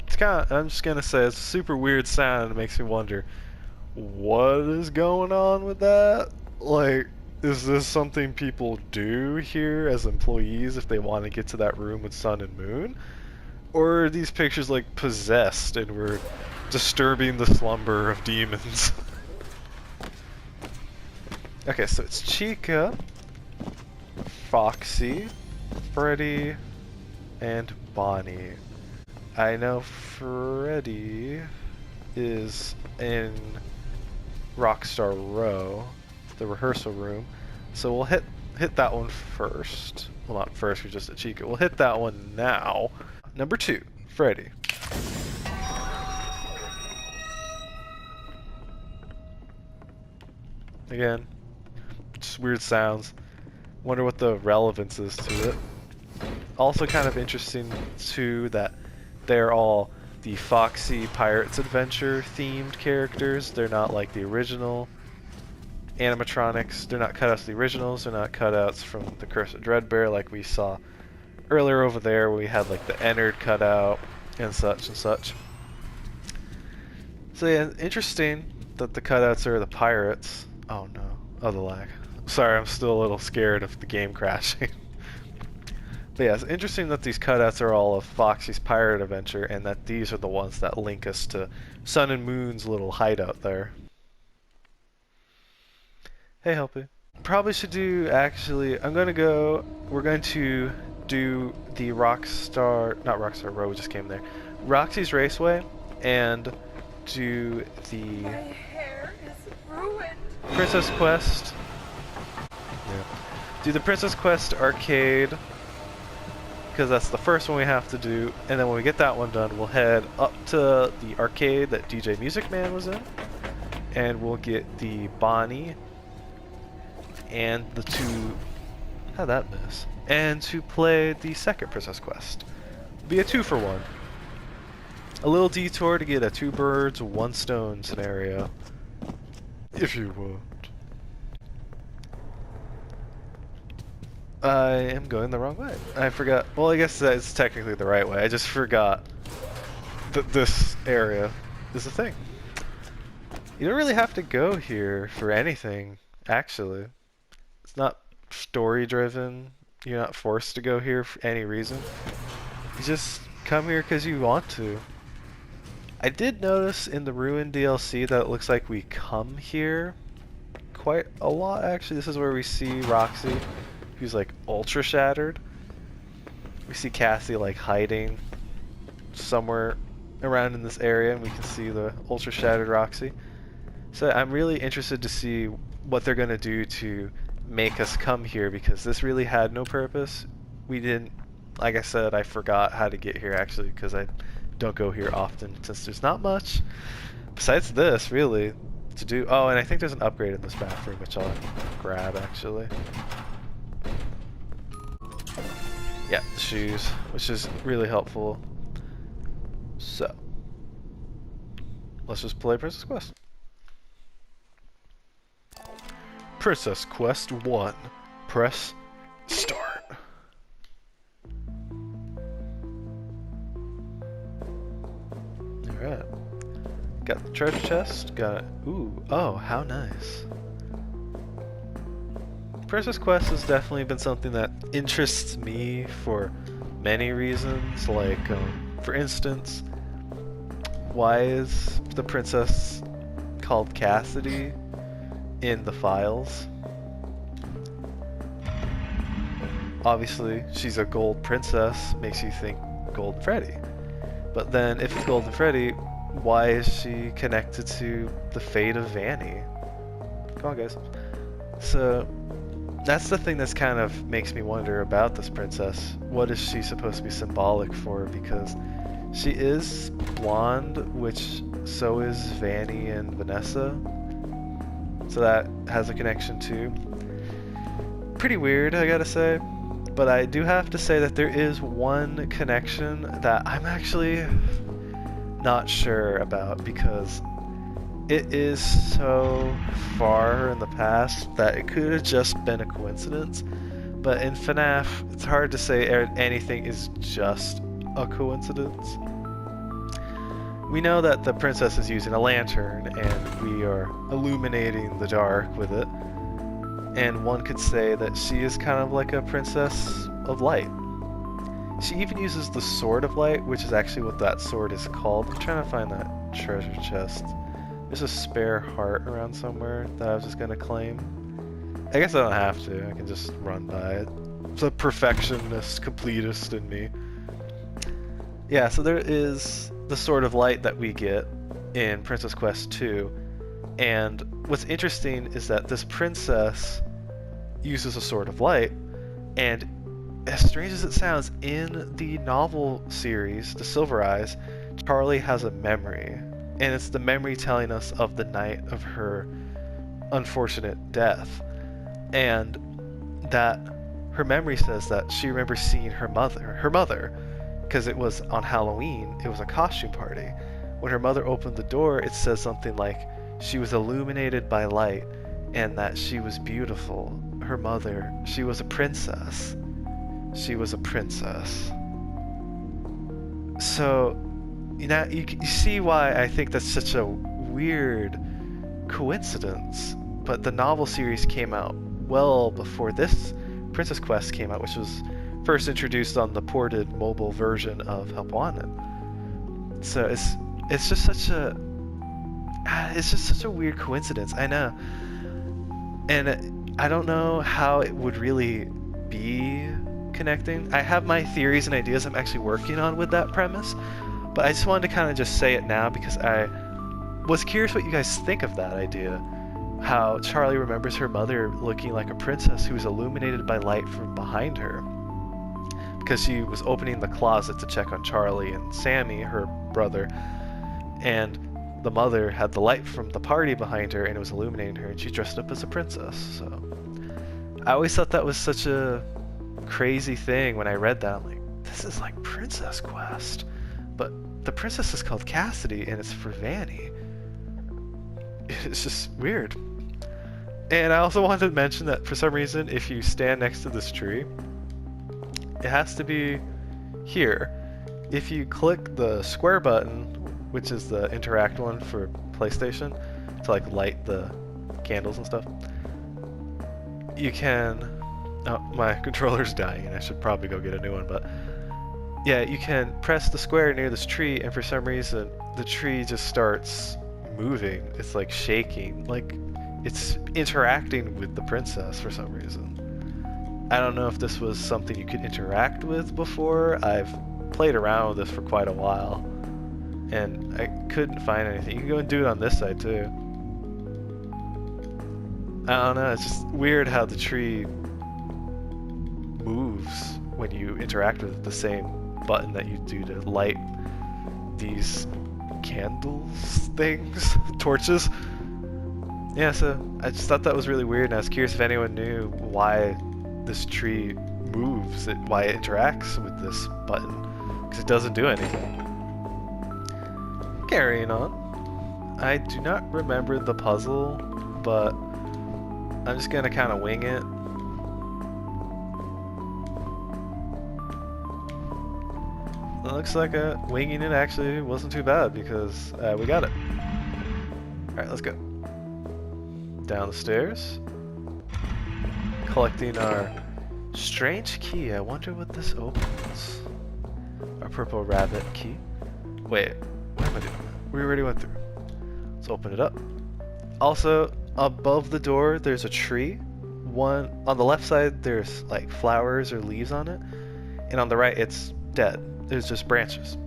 It's I'm just gonna say, it's a super weird sound. It makes me wonder, what is going on with that? Like, is this something people do here as employees if they want to get to that room with Sun and Moon? Or are these pictures like possessed and we're disturbing the slumber of demons? Okay, so it's Chica, Foxy, Freddy, and Bonnie. I know Freddy is in Rockstar Row, the rehearsal room, so we'll hit that one first. Well, not first, we're just at Chica. We'll hit that one now. Number 2, Freddy. Again, just weird sounds. Wonder what the relevance is to it. Also kind of interesting too that they're all the Foxy Pirates Adventure themed characters. They're not like the original animatronics. They're not cutouts of the originals. They're not cutouts from the Curse of Dreadbear like we saw earlier over there, where we had like the Ennard cutout and such and such. So yeah, interesting that the cutouts are the pirates. Oh no. Oh, the lag. Sorry, I'm still a little scared of the game crashing. But yeah, it's interesting that these cutouts are all of Foxy's Pirate Adventure, and that these are the ones that link us to Sun and Moon's little hideout there. Hey, Helpy. Probably should do, actually, we're going to do the not Rockstar Row, we just came there, Roxy's Raceway, and do the My hair is ruined. Princess Quest. Yeah. Do the Princess Quest arcade, because that's the first one we have to do, and then when we get that one done, we'll head up to the arcade that DJ Music Man was in, and we'll get the Bonnie and the two... How'd that miss? And to play the second Princess Quest. Be a 2-for-1. A little detour to get a 2 birds, 1 stone scenario. If you would. I am going the wrong way. I forgot. Well, I guess that's technically the right way. I just forgot that this area is a thing. You don't really have to go here for anything, actually. It's not story driven. You're not forced to go here for any reason. You just come here because you want to. I did notice in the Ruin DLC that it looks like we come here quite a lot, actually. This is where we see Roxy, who's like ultra shattered. We see Cassie like hiding somewhere around in this area, and we can see the ultra shattered Roxy. So I'm really interested to see what they're going to do to make us come here, because this really had no purpose. We didn't, like I said, I forgot how to get here actually, because I don't go here often since there's not much besides this really to do. Oh, and I think there's an upgrade in this bathroom which I'll grab actually. Yeah, the shoes, which is really helpful. So let's just play Princess Quest. Princess Quest 1. Press start. Alright. Got the treasure chest. Got it. Ooh. Oh, how nice. Princess Quest has definitely been something that interests me for many reasons. Like, for instance, why is the princess called Cassidy in the files? Obviously, she's a gold princess, makes you think Golden Freddy. But then, if it's Golden Freddy, why is she connected to the fate of Vanny? Come on, guys. So, that's the thing that's kind of makes me wonder about this princess. What is she supposed to be symbolic for? Because she is blonde, which so is Vanny and Vanessa. So that has a connection too. Pretty weird, I gotta say. But I do have to say that there is one connection that I'm actually not sure about, because it is so far in the past that it could have just been a coincidence. But in FNAF, it's hard to say anything is just a coincidence. We know that the princess is using a lantern, and we are illuminating the dark with it. And one could say that she is kind of like a princess of light. She even uses the sword of light, which is actually what that sword is called. I'm trying to find that treasure chest. There's a spare heart around somewhere that I was just gonna claim. I guess I don't have to, I can just run by it. It's a perfectionist, completist in me. Yeah, so there is the Sword of Light that we get in Princess Quest 2, and what's interesting is that this princess uses a Sword of Light, and as strange as it sounds, in the novel series, The Silver Eyes, Charlie has a memory, and it's the memory telling us of the night of her unfortunate death, and that her memory says that she remembers seeing her mother, because it was on Halloween, it was a costume party. When her mother opened the door, it says something like she was illuminated by light and that she was beautiful. Her mother, she was a princess. She was a princess. So, you see why I think that's such a weird coincidence. But the novel series came out well before this Princess Quest came out, which was first introduced on the ported mobile version of Help Wanted. So it's just such a weird coincidence, I know. And I don't know how it would really be connecting. I have my theories and ideas I'm actually working on with that premise, but I just wanted to kind of just say it now because I was curious what you guys think of that idea. How Charlie remembers her mother looking like a princess who was illuminated by light from behind her. Because she was opening the closet to check on Charlie and Sammy, her brother, and the mother had the light from the party behind her and it was illuminating her, and she dressed up as a princess. So I always thought that was such a crazy thing when I read that. I'm like, this is like Princess Quest, but the princess is called Cassidy and it's for Vanny. It's just weird. And I also wanted to mention that for some reason, if you stand next to this tree, it has to be here. If you click the square button, which is the interact one for PlayStation, to like light the candles and stuff, you can... Oh, my controller's dying and I should probably go get a new one, but yeah, you can press the square near this tree and for some reason the tree just starts moving. It's like shaking, like it's interacting with the princess for some reason. I don't know if this was something you could interact with before. I've played around with this for quite a while and I couldn't find anything. You can go and do it on this side too. I don't know, it's just weird how the tree moves when you interact with the same button that you do to light these candles things, torches. Yeah, so I just thought that was really weird and I was curious if anyone knew why this tree moves, why it interacts with this button, because it doesn't do anything. Carrying on. I do not remember the puzzle, but I'm just gonna kind of wing it. It looks like winging it actually wasn't too bad because we got it. Alright, let's go. Down the stairs. Collecting our strange key. I wonder what this opens. Our purple rabbit key. Wait, what am I doing? We already went through. Let's open it up. Also, above the door there's a tree. One on the left side there's like flowers or leaves on it, and on the right it's dead. There's just branches.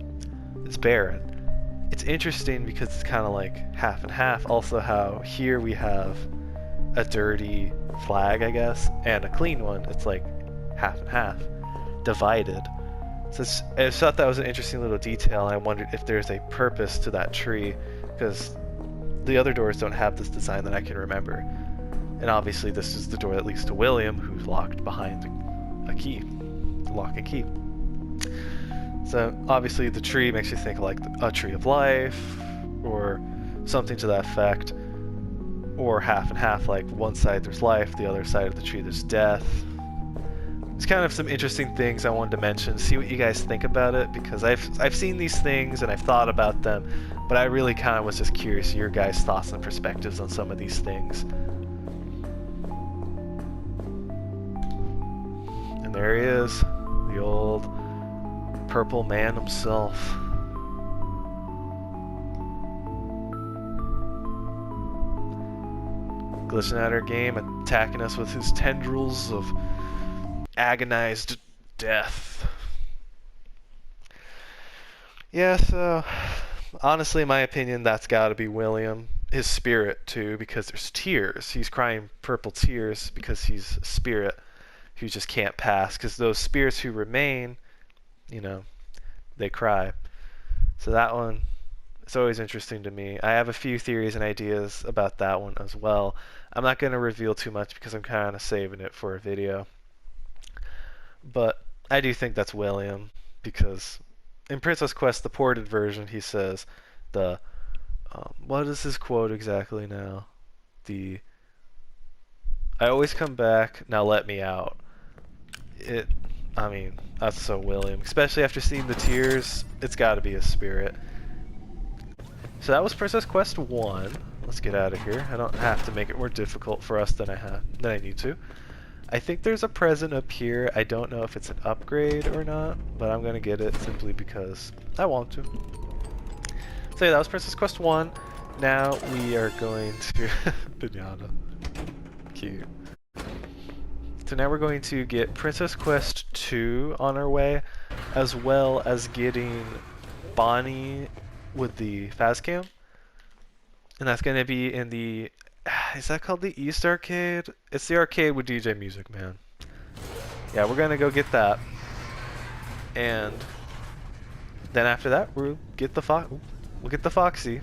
It's barren. It's interesting because it's kind of like half and half. Also how here we have a dirty flag, I guess, and a clean one. It's like half and half, divided. So I just thought that was an interesting little detail. I wondered if there's a purpose to that tree, because the other doors don't have this design that I can remember. And obviously this is the door that leads to William, who's locked behind a key, lock and key. So obviously the tree makes you think like a tree of life, or something to that effect. Or half and half, like one side there's life, the other side of the tree there's death. It's kind of some interesting things I wanted to mention, see what you guys think about it, because I've seen these things and I've thought about them, but I really kind of was just curious your guys' thoughts and perspectives on some of these things. And there he is, the old purple man himself. Glitching out our game, attacking us with his tendrils of agonized death. Yeah, so honestly, in my opinion, that's gotta be William. His spirit, too, because there's tears. He's crying purple tears because he's a spirit who just can't pass. Because those spirits who remain, you know, they cry. So that one, it's always interesting to me. I have a few theories and ideas about that one as well. I'm not going to reveal too much because I'm kind of saving it for a video. But I do think that's William, because in Princess Quest, the ported version, he says the what is his quote exactly now? I always come back, now let me out. I mean, that's so William, especially after seeing the tears. It's got to be a spirit. So that was Princess Quest 1. Let's get out of here. I don't have to make it more difficult for us than I need to. I think there's a present up here. I don't know if it's an upgrade or not, but I'm going to get it simply because I want to. So yeah, that was Princess Quest 1. Now we are going to... Pinata. Cute. So now we're going to get Princess Quest 2 on our way, as well as getting Bonnie with the Fazcam. And that's going to be in the... Is that called the East Arcade? It's the arcade with DJ Music Man. Yeah, we're gonna go get that, and then after that we'll get the Foxy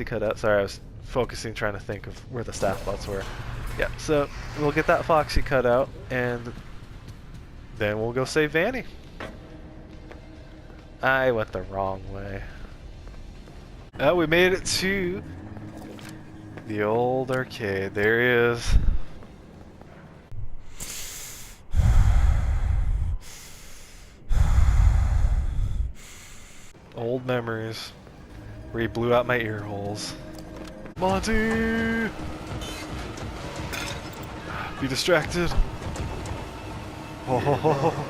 cutout. Sorry, I was focusing trying to think of where the staff bots were. Yeah, so we'll get that Foxy cutout, and then we'll go save Vanny. I went the wrong way. Oh, we made it to the old arcade. There he is. Old memories where he blew out my ear holes. Monty! Be distracted. Oh ho ho ho.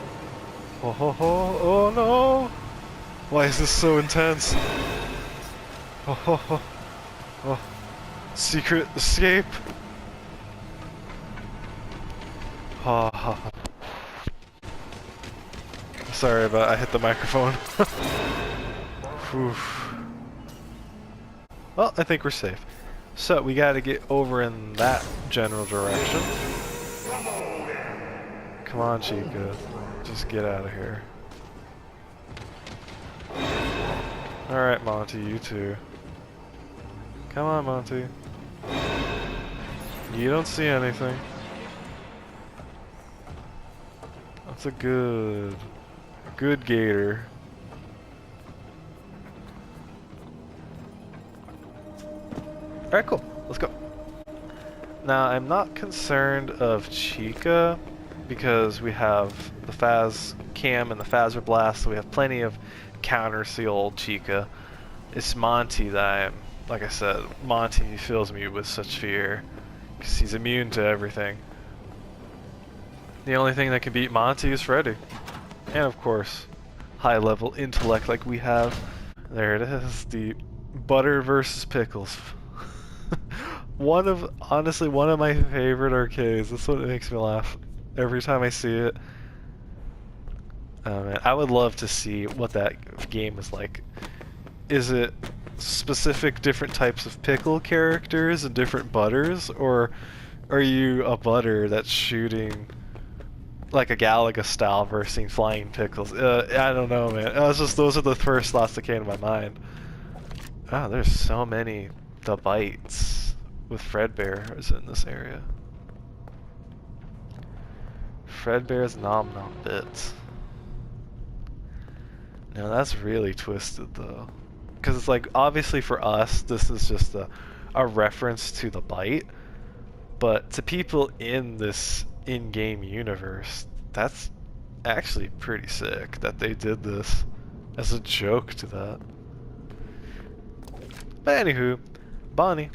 Oh ho ho. Oh no! Why is this so intense? Oh, ho, ho. Oh, secret escape. Ha ha ha. Sorry about I hit the microphone. Well, I think we're safe. So we gotta get over in that general direction. Come on, Chica. Just get out of here. Alright, Monty, you too. Come on, Monty. You don't see anything. That's a good gator. Alright, cool. Let's go. Now, I'm not concerned of Chica because we have the Fazcam and the Phaser Blast, so we have plenty of counters to the old Chica. It's Monty that like I said, Monty fills me with such fear because he's immune to everything. The only thing that can beat Monty is Freddy. And of course, high level intellect like we have. There it is, the butter versus pickles. Honestly, one of my favorite arcades. That's what makes me laugh every time I see it. Oh man, I would love to see what that game is like. Is it specific different types of pickle characters and different butters, or are you a butter that's shooting like a Galaga style versus flying pickles? I don't know, man. Those are the first thoughts that came to my mind. Oh, there's so many the bites with Fredbear is in this area. Fredbear's Nom Nom Bits. Now that's really twisted though. Because it's like, obviously for us, this is just a reference to the bite. But to people in this in-game universe, that's actually pretty sick that they did this as a joke to that. But anywho, Bonnie.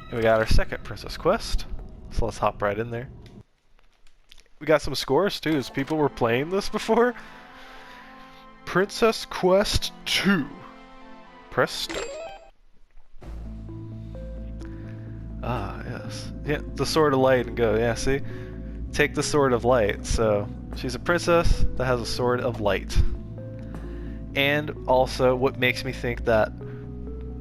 And we got our second princess quest. So let's hop right in there. We got some scores too, as people were playing this before. Princess Quest 2. Press start. Ah, yes. Yeah, the Sword of Light and go. Yeah, see? Take the Sword of Light. So, she's a princess that has a Sword of Light. And also, what makes me think that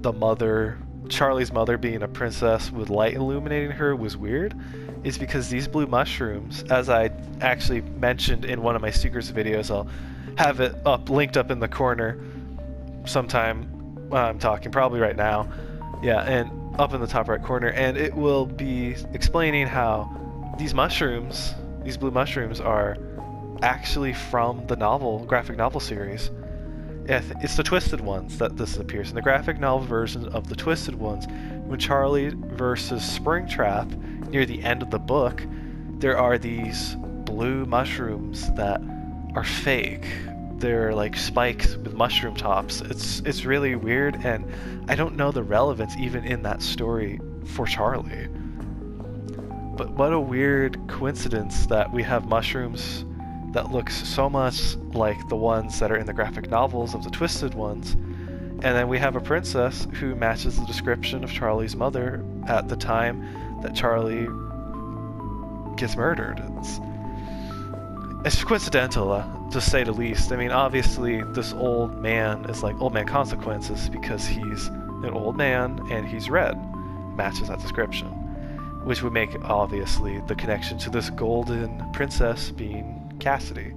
the mother, Charlie's mother being a princess with light illuminating her was weird, is because these blue mushrooms, as I actually mentioned in one of my Secrets videos, I'll have it linked up in the corner sometime while I'm talking, probably right now. Yeah, and up in the top right corner, and it will be explaining how these mushrooms, these blue mushrooms, are actually from the novel, graphic novel series. Yeah, it's the Twisted Ones that this appears. In the graphic novel version of the Twisted Ones, when Charlie versus Springtrap, near the end of the book, there are these blue mushrooms that are fake. They're like spikes with mushroom tops. It's really weird, and I don't know the relevance even in that story for Charlie. But what a weird coincidence that we have mushrooms that looks so much like the ones that are in the graphic novels of the Twisted Ones, and then we have a princess who matches the description of Charlie's mother at the time that Charlie gets murdered. It's coincidental, to say the least. I mean, obviously, this old man is like old man consequences because he's an old man and he's red. Matches that description. Which would make, obviously, the connection to this golden princess being Cassidy.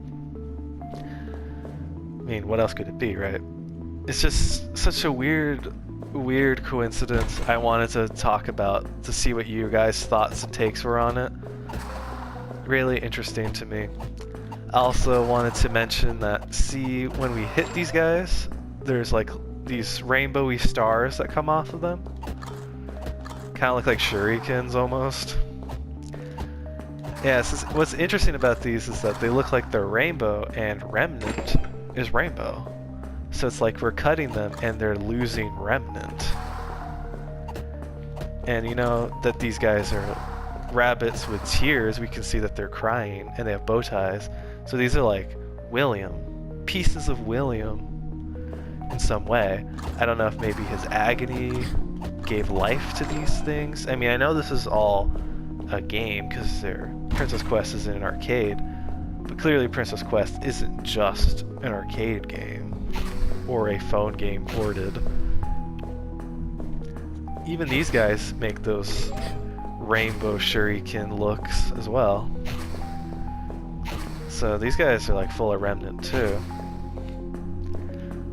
I mean, what else could it be, right? It's just such a weird coincidence. I wanted to talk about to see what you guys' thoughts and takes were on it. Really interesting to me. I also wanted to mention that, see, when we hit these guys, there's like these rainbowy stars that come off of them. Kind of look like shurikens almost. Yeah, what's interesting about these is that they look like they're rainbow, and remnant is rainbow. So it's like we're cutting them and they're losing remnant. And you know that these guys are rabbits with tears. We can see that they're crying and they have bow ties. So these are like William, pieces of William in some way. I don't know if maybe his agony gave life to these things. I mean, I know this is all a game because Princess Quest is in an arcade, but clearly Princess Quest isn't just an arcade game or a phone game ported. Even these guys make those rainbow shuriken looks as well. So these guys are like full of remnant too.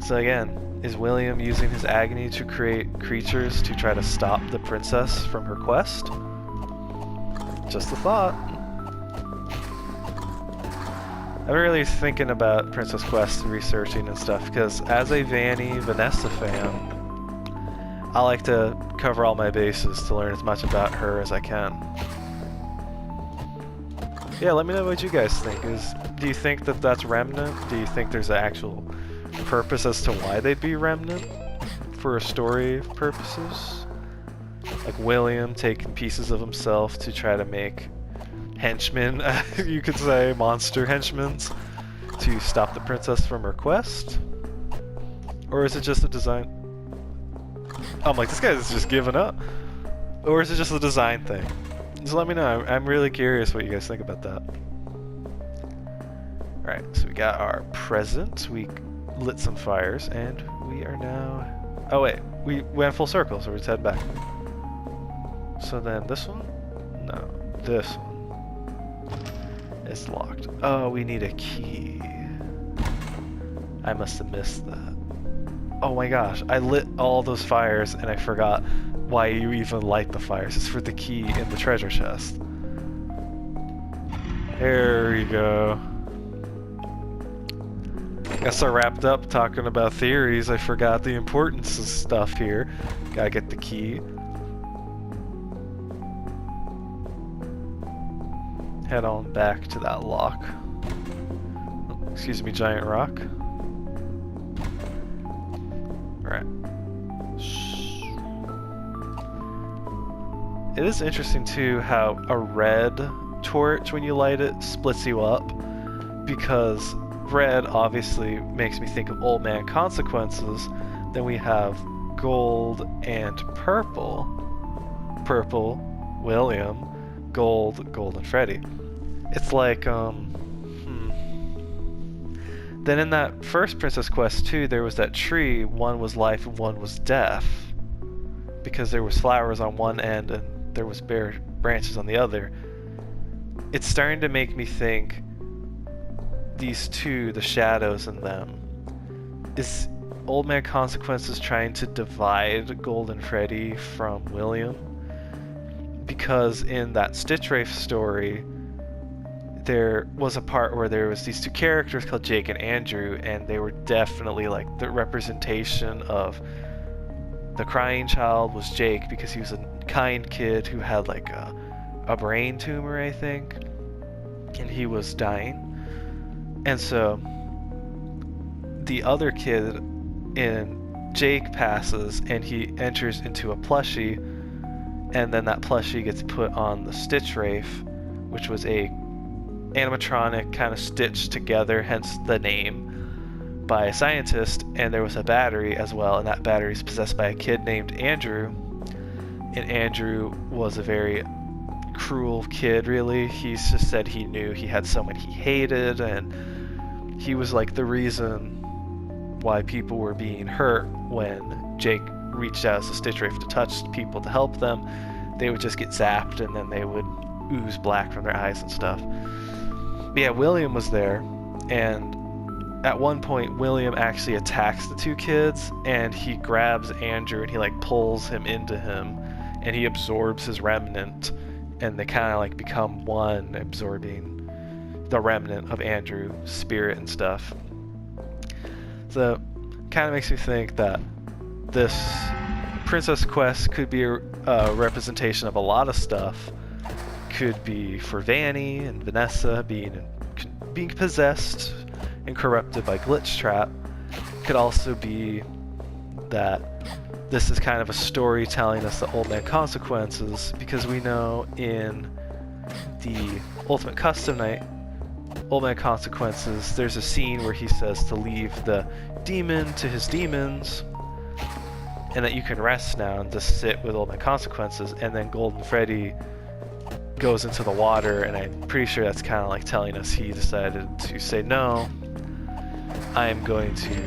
So again, is William using his agony to create creatures to try to stop the princess from her quest? Just a thought. I've been really thinking about Princess Quest and researching and stuff, because as a Vanessa fan, I like to cover all my bases to learn as much about her as I can. Yeah, let me know what you guys think. Do you think that that's remnant? Do you think there's an actual purpose as to why they'd be remnant for story purposes? Like William taking pieces of himself to try to make henchmen, you could say, monster henchmen, to stop the princess from her quest? Or is it just a design? I'm like, this guy's just giving up. Or is it just a design thing? Just let me know. I'm really curious what you guys think about that. Alright, so we got our present. We lit some fires, and we are now... Oh wait, we went full circle, so we're just heading back. So then this one? No, this one. It's locked. Oh, we need a key. I must have missed that. Oh my gosh, I lit all those fires and I forgot why you even light the fires. It's for the key in the treasure chest. There we go. Got so wrapped up talking about theories, I forgot the importance of stuff here. Gotta get the key. Head on back to that lock. Excuse me, giant rock. Alright. It is interesting too how a red torch, when you light it, splits you up, because red obviously makes me think of Old Man Consequences. Then we have gold and purple. Purple, William. Gold, Golden Freddy. It's like, Then in that first Princess Quest too, there was that tree. One was life and one was death, because there was flowers on one end and there was bare branches on the other. It's starting to make me think these two, the shadows in them, is Old Man Consequences trying to divide Golden Freddy from William? Because in that Stitch Wraith story, there was a part where there was these two characters called Jake and Andrew, and they were definitely like the representation of the crying child was Jake, because he was a kind kid who had like a brain tumor, I think, and he was dying. And so the other kid in Jake passes and he enters into a plushie, and then that plushie gets put on the Stitch Wraith, which was a animatronic kind of stitched together, hence the name, by a scientist. And there was a battery as well, and that battery is possessed by a kid named Andrew. And Andrew was a very cruel kid, really. He just said he knew he had someone he hated, and he was like the reason why people were being hurt. When Jake reached out as a Stitch Wraith to touch people to help them, they would just get zapped and then they would ooze black from their eyes and stuff. But yeah, William was there, and at one point William actually attacks the two kids, and he grabs Andrew and he like pulls him into him, and he absorbs his remnant, and they kind of like become one, absorbing the remnant of Andrew's spirit and stuff. So kind of makes me think that this Princess Quest could be a representation of a lot of stuff. Could be for Vanny and Vanessa being possessed and corrupted by Glitch Trap. Could also be that this is kind of a story telling us the Old Man Consequences, because we know in the Ultimate Custom Night, Old Man Consequences, there's a scene where he says to leave the demon to his demons, and that you can rest now and just sit with Old Man Consequences. And then Golden Freddy goes into the water, and I'm pretty sure that's kind of like telling us he decided to say, no, I'm going to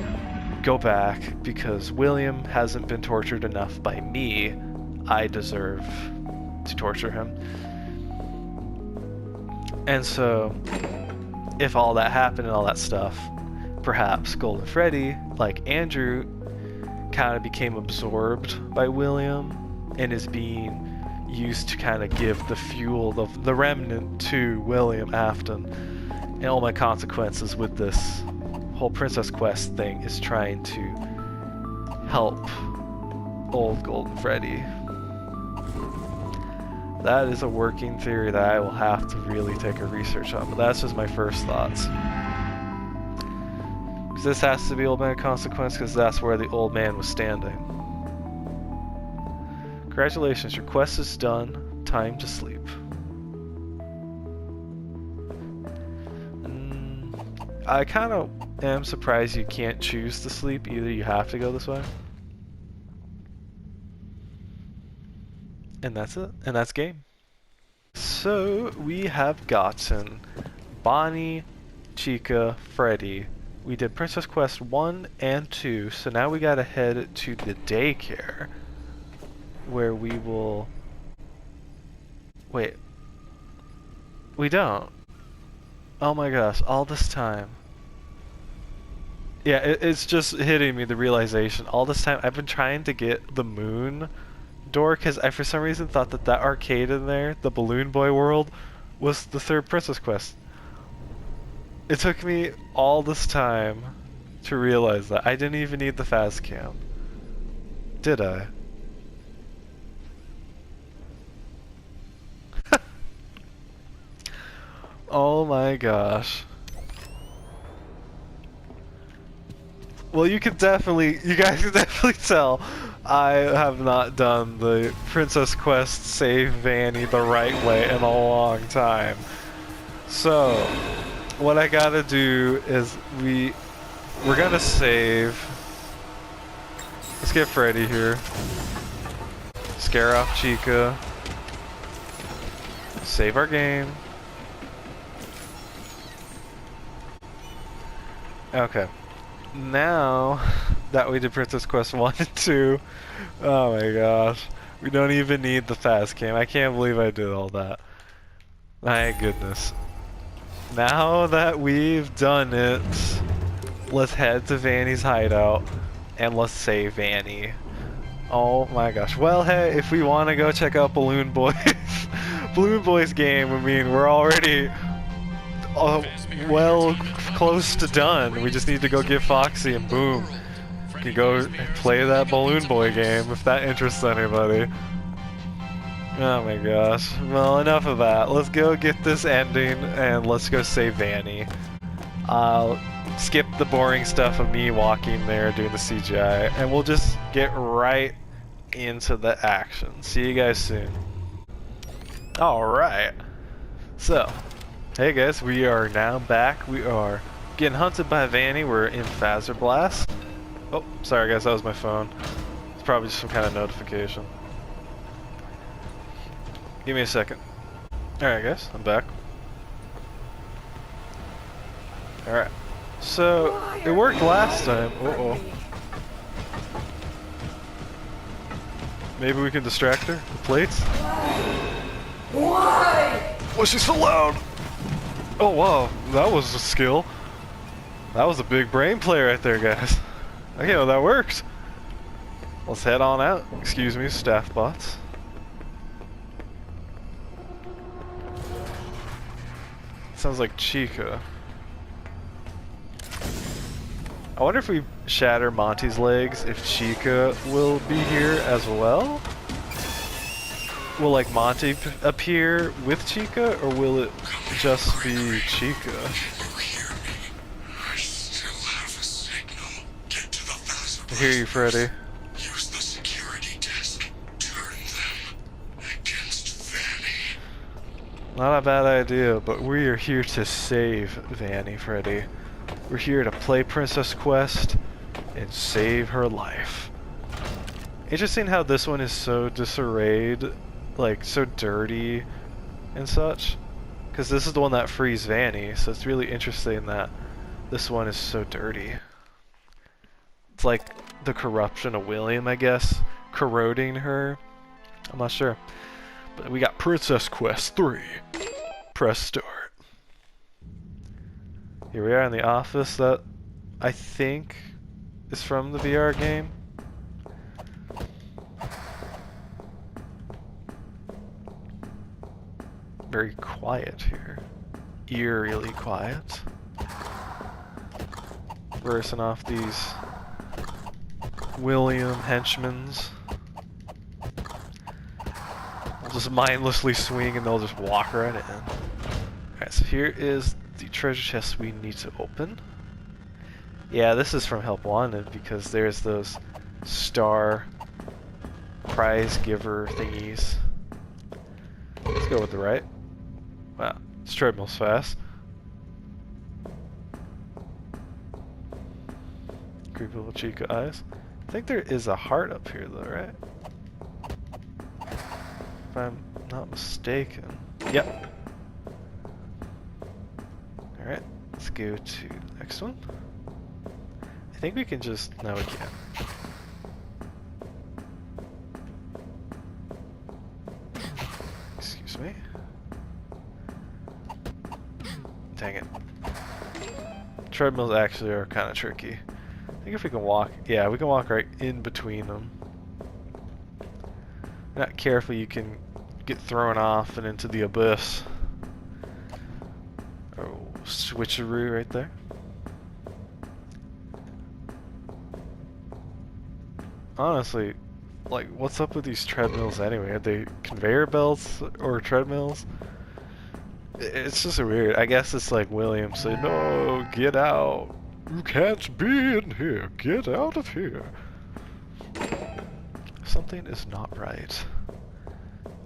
go back because William hasn't been tortured enough by me. I deserve to torture him. And so if all that happened and all that stuff, perhaps Golden Freddy, like Andrew, kind of became absorbed by William and is being used to kind of give the fuel of the remnant to William Afton. And All My Consequences with this whole Princess Quest thing is trying to help old Golden Freddy. That is a working theory that I will have to really take a research on, but that's just my first thoughts. Because this has to be Old Man Consequence, because that's where the old man was standing. Congratulations, your quest is done. Time to sleep. I kind of am surprised you can't choose to sleep. Either you have to go this way. And that's it. And that's game. So we have gotten Bonnie, Chica, Freddy. We did Princess Quest 1 and 2. So now we gotta head to the daycare, where we will... Wait. We don't. Oh my gosh, all this time. Yeah, it's just hitting me, the realization. All this time I've been trying to get the moon door, because I for some reason thought that that arcade in there, the Balloon Boy world, was the third Princess Quest. It took me all this time to realize that. I didn't even need the Fazcam. Did I? Oh my gosh. Well, you guys can definitely tell I have not done the Princess Quest Save Vanny the right way in a long time. So, what I gotta do is we're gonna save. Let's get Freddy here. Scare off Chica. Save our game. Okay. Now that we did Princess Quest 1 and 2, oh my gosh. We don't even need the Fazcam. I can't believe I did all that. My goodness. Now that we've done it, let's head to Vanny's hideout and let's save Vanny. Oh my gosh. Well, hey, if we want to go check out Balloon Boy's Balloon Boy's game, I mean, we're already well close to done. We just need to go get Foxy and boom. We can go play that Balloon Boy game if that interests anybody. Oh my gosh. Well, enough of that. Let's go get this ending and let's go save Vanny. Skip the boring stuff of me walking there doing the CGI and we'll just get right into the action. See you guys soon. Alright. So, hey guys, we are now back. We are getting hunted by Vanny. We're in Phaser Blast. Oh, sorry guys, that was my phone. It's probably just some kind of notification. Give me a second. Alright guys, I'm back. Alright. So, it worked last time. Uh-oh. Maybe we can distract her? The plates? Why? Oh, she's so loud! Oh wow, that was a skill. That was a big brain play right there, guys. Okay, well that worked. Let's head on out. Excuse me, staff bots. Sounds like Chica. I wonder if we shatter Monty's legs, if Chica will be here as well? Will like Monty appear with Chica, or will it just be Chica? I hear you, Freddy. Use the security desk. Turn them against Vanny. Not a bad idea, but we are here to save Vanny, Freddy. We're here to play Princess Quest and save her life. Interesting how this one is so disarrayed, like so dirty and such. Because this is the one that frees Vanny, so it's really interesting that this one is so dirty. It's like the corruption of William, I guess, corroding her. I'm not sure. But we got Princess Quest 3. Press start. Here we are in the office that I think is from the VR game. Very quiet here. Eerily quiet. Versing off these William henchmans. I'll just mindlessly swing and they'll just walk right in. Alright, so here is the treasure chest we need to open. Yeah, this is from Help Wanted because there's those star prize giver thingies. Let's go with the right. Wow, this treadmill's fast. Creepy little Chica eyes. I think there is a heart up here though, right? If I'm not mistaken. Yep. Alright, let's go to the next one. I think we can just... no, we can't. Excuse me. Dang it. Treadmills actually are kind of tricky. I think if we can walk... yeah, we can walk right in between them. If you're not careful, you can get thrown off and into the abyss. Oh, switcheroo right there. honestly, like, what's up with these treadmills anyway? Are they conveyor belts or treadmills? It's just weird. I guess it's like William said, "No, get out. You can't be in here. Get out of here." Something is not right.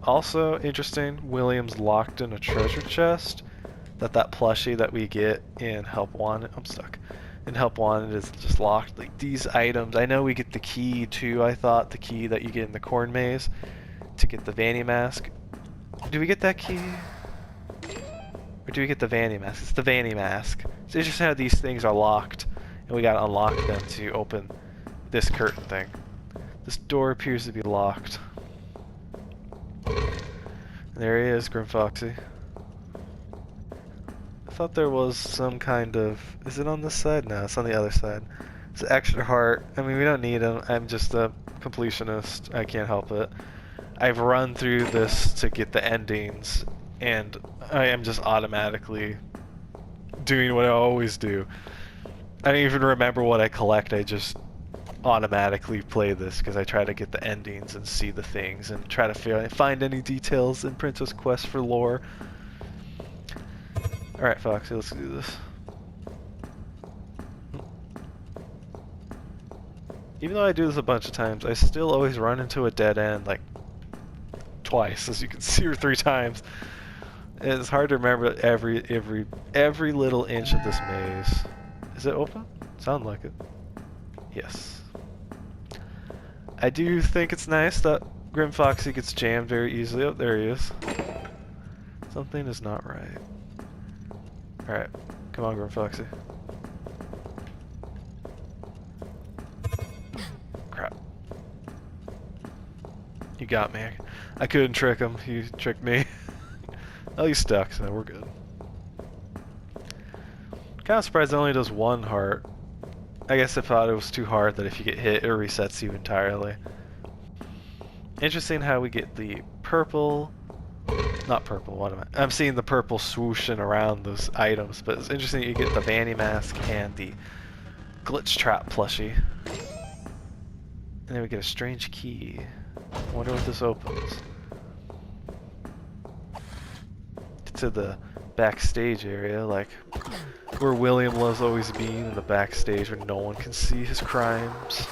Also interesting, William's locked in a treasure chest. That plushie that we get in Help Wanted, I'm stuck. In Help Wanted is just locked. Like these items, I know we get the key too. I thought the key that you get in the corn maze to get the Vanny mask. Do we get that key? Or do we get the Vanny mask? It's the Vanny mask. It's interesting how these things are locked, and we gotta unlock them to open this curtain thing. This door appears to be locked. There he is, Grim Foxy. I thought there was some kind of... Is it on this side? No, it's on the other side. It's an extra heart. I mean, we don't need them. I'm just a completionist. I can't help it. I've run through this to get the endings, and I am just automatically doing what I always do. I don't even remember what I collect. I just automatically play this because I try to get the endings and see the things and try to find any details in Princess Quest for lore. Alright, Foxy, let's do this. Even though I do this a bunch of times, I still always run into a dead end, like, twice, as you can see, or 3 times. And it's hard to remember every little inch of this maze. Is it open? Sound like it. Yes. I do think it's nice that Grim Foxy gets jammed very easily. Oh, there he is. Something is not right. Alright, come on, Grim Foxy. Crap. You got me. I couldn't trick him. He tricked me. Oh, he's stuck, so we're good. Kind of surprised it only does 1 heart. I guess I thought it was too hard that if you get hit, it resets you entirely. Interesting how we get the purple... Not purple, what am I? I'm seeing the purple swooshin' around those items, but it's interesting that you get the Vanny mask and the glitch trap plushie. And then we get a strange key. I wonder what this opens. To the backstage area, like where William loves always being, in the backstage where no one can see his crimes.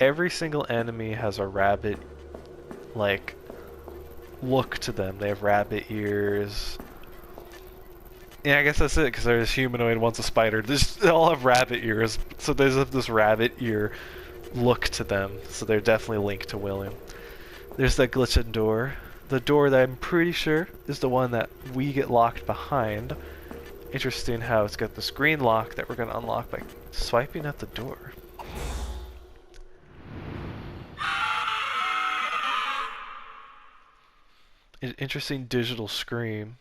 Every single enemy has a rabbit, like, look to them. They have rabbit ears. Yeah, I guess that's it, because there's humanoid, one's a spider. They all have rabbit ears, so there's this rabbit ear look to them, so they're definitely linked to William. There's that glitched door. The door that I'm pretty sure is the one that we get locked behind. Interesting how it's got this green lock that we're going to unlock by swiping at the door. An interesting digital scream.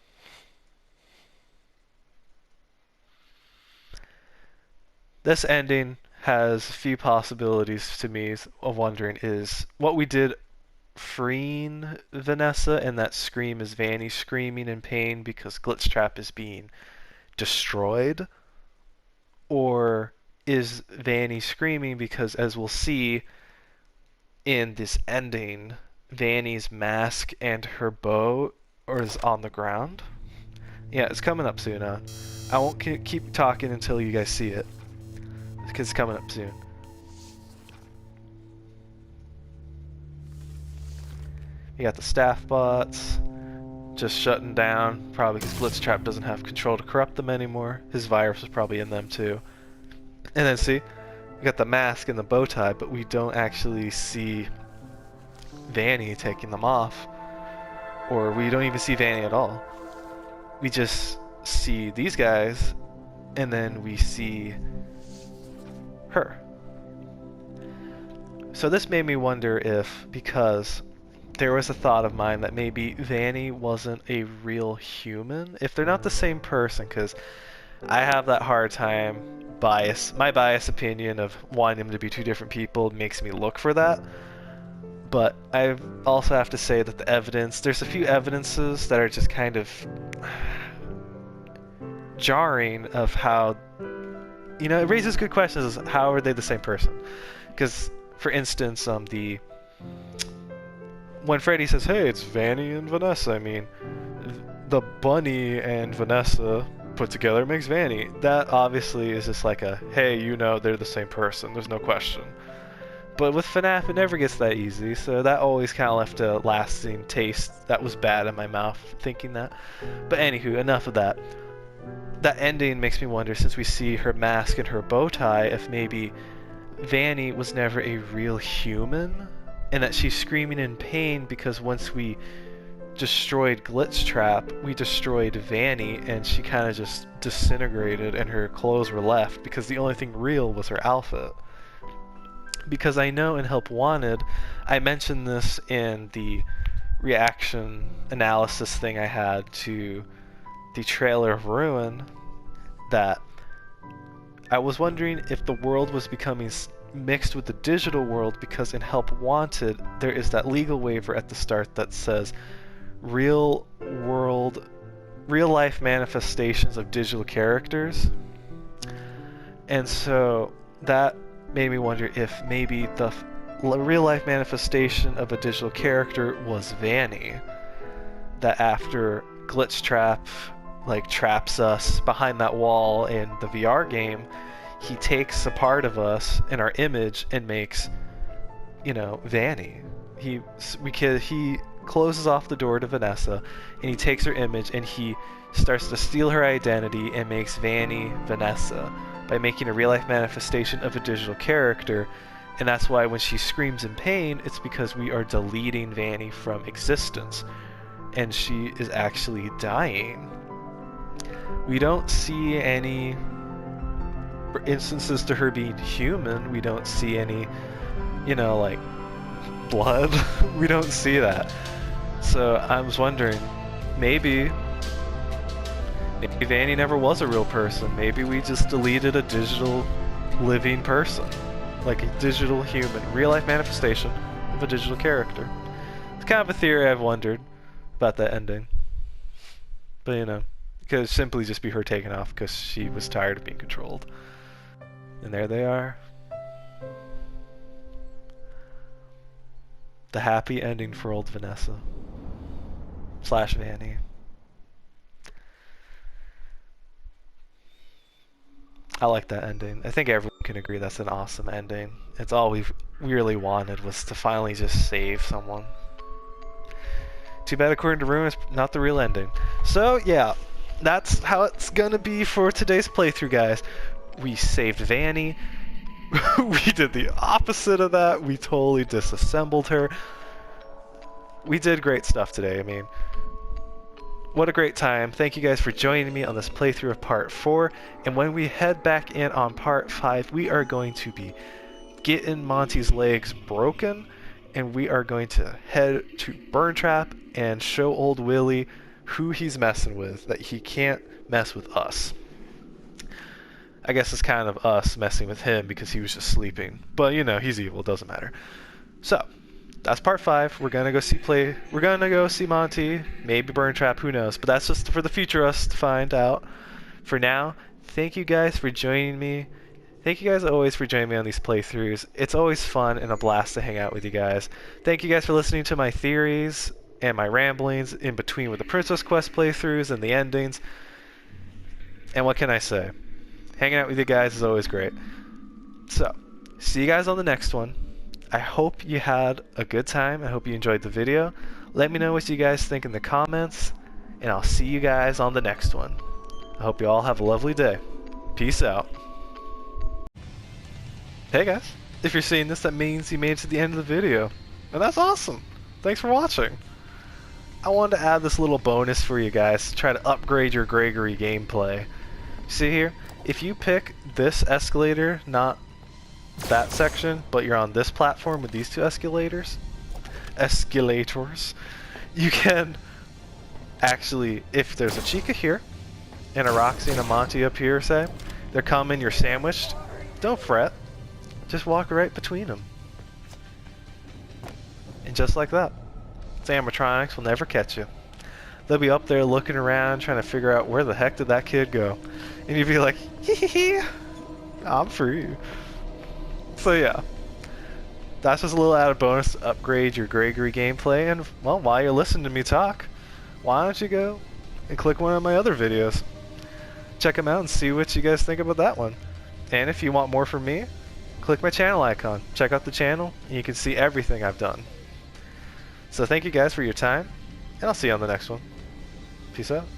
This ending has a few possibilities to me of wondering is what we did freeing Vanessa, and that scream is Vanny screaming in pain because Glitchtrap is being destroyed? Or is Vanny screaming because, as we'll see in this ending, Vanny's mask and her bow is on the ground? Yeah, it's coming up soon. I won't keep talking until you guys see it, because it's coming up soon. You got the staff bots just shutting down, probably because Glitchtrap doesn't have control to corrupt them anymore. His virus is probably in them too. And then see, we got the mask and the bow tie, but we don't actually see Vanny taking them off, or we don't even see Vanny at all. We just see these guys, and then we see her. So this made me wonder if, because there was a thought of mine that maybe Vanny wasn't a real human, if they're not the same person, because I have that hard time my bias opinion of wanting them to be 2 different people makes me look for that. But I also have to say that the evidence, there's a few evidences that are just kind of jarring of how, you know, it raises good questions. How are they the same person? Because, for instance, when Freddy says, "Hey, it's Vanny and Vanessa," I mean, the bunny and Vanessa put together makes Vanny. That obviously is just like a, hey, you know, they're the same person. There's no question. But with FNAF, it never gets that easy, so that always kind of left a lasting taste that was bad in my mouth, thinking that. But anywho, enough of that. That ending makes me wonder, since we see her mask and her bow tie, if maybe Vanny was never a real human, and that she's screaming in pain because once we destroyed Glitch Trap, we destroyed Vanny, and she kind of just disintegrated and her clothes were left because the only thing real was her outfit. Because I know in Help Wanted, I mentioned this in the reaction analysis thing I had to the trailer of Ruin, that I was wondering if the world was becoming mixed with the digital world, because in Help Wanted, there is that legal waiver at the start that says real life manifestations of digital characters. And so that made me wonder if maybe the real life manifestation of a digital character was Vanny, that after Glitch Trap traps us behind that wall in the VR game, he takes a part of us in our image and makes, you know, Vanny. He closes off the door to Vanessa and he takes her image and he starts to steal her identity and makes Vanny Vanessa by making a real-life manifestation of a digital character. And that's why when she screams in pain, it's because we are deleting Vanny from existence and she is actually dying. We don't see any instances to her being human. We don't see any, you know, like blood. We don't see that. So I was wondering, maybe Vanny never was a real person. Maybe we just deleted a digital living person, like a digital human, real life manifestation of a digital character. It's kind of a theory I've wondered about that ending. But you know, it could simply just be her taken off because she was tired of being controlled. And there they are. The happy ending for old Vanessa / Vanny. I like that ending. I think everyone can agree that's an awesome ending. It's all we really wanted, was to finally just save someone. Too bad according to Ruin, it's not the real ending. So yeah, that's how it's gonna be for today's playthrough, guys. We saved Vanny. We did the opposite of that. We totally disassembled her. We did great stuff today. I mean, what a great time. Thank you guys for joining me on this playthrough of part 4. And when we head back in on part 5, we are going to be getting Monty's legs broken, and we are going to head to Burn Trap and show old Willie who he's messing with, that he can't mess with us. I guess it's kind of us messing with him because he was just sleeping. But you know, he's evil, it doesn't matter. So, that's part 5. We're gonna go see Monty, maybe Burn Trap, who knows. But that's just for the future us to find out. For now, thank you guys for joining me. Thank you guys always for joining me on these playthroughs. It's always fun and a blast to hang out with you guys. Thank you guys for listening to my theories and my ramblings in between with the Princess Quest playthroughs and the endings. And what can I say? Hanging out with you guys is always great. So, see you guys on the next one. I hope you had a good time. I hope you enjoyed the video. Let me know what you guys think in the comments, and I'll see you guys on the next one. I hope you all have a lovely day. Peace out. Hey guys, if you're seeing this, that means you made it to the end of the video. And that's awesome. Thanks for watching. I wanted to add this little bonus for you guys to try to upgrade your Gregory gameplay. See here? If you pick this escalator, not that section, but you're on this platform with these two escalators, you can actually, if there's a Chica here, and a Roxy and a Monty up here, say, they're coming, you're sandwiched, don't fret. Just walk right between them. And just like that, animatronics will never catch you. they'll be up there looking around trying to figure out where the heck did that kid go. And you'd be like, hee hee hee, I'm free. So yeah, that's just a little added bonus to upgrade your Gregory gameplay. And well, while you're listening to me talk, why don't you go and click one of my other videos. Check them out and see what you guys think about that one. And if you want more from me, click my channel icon. Check out the channel and you can see everything I've done. So thank you guys for your time, and I'll see you on the next one. Peace out.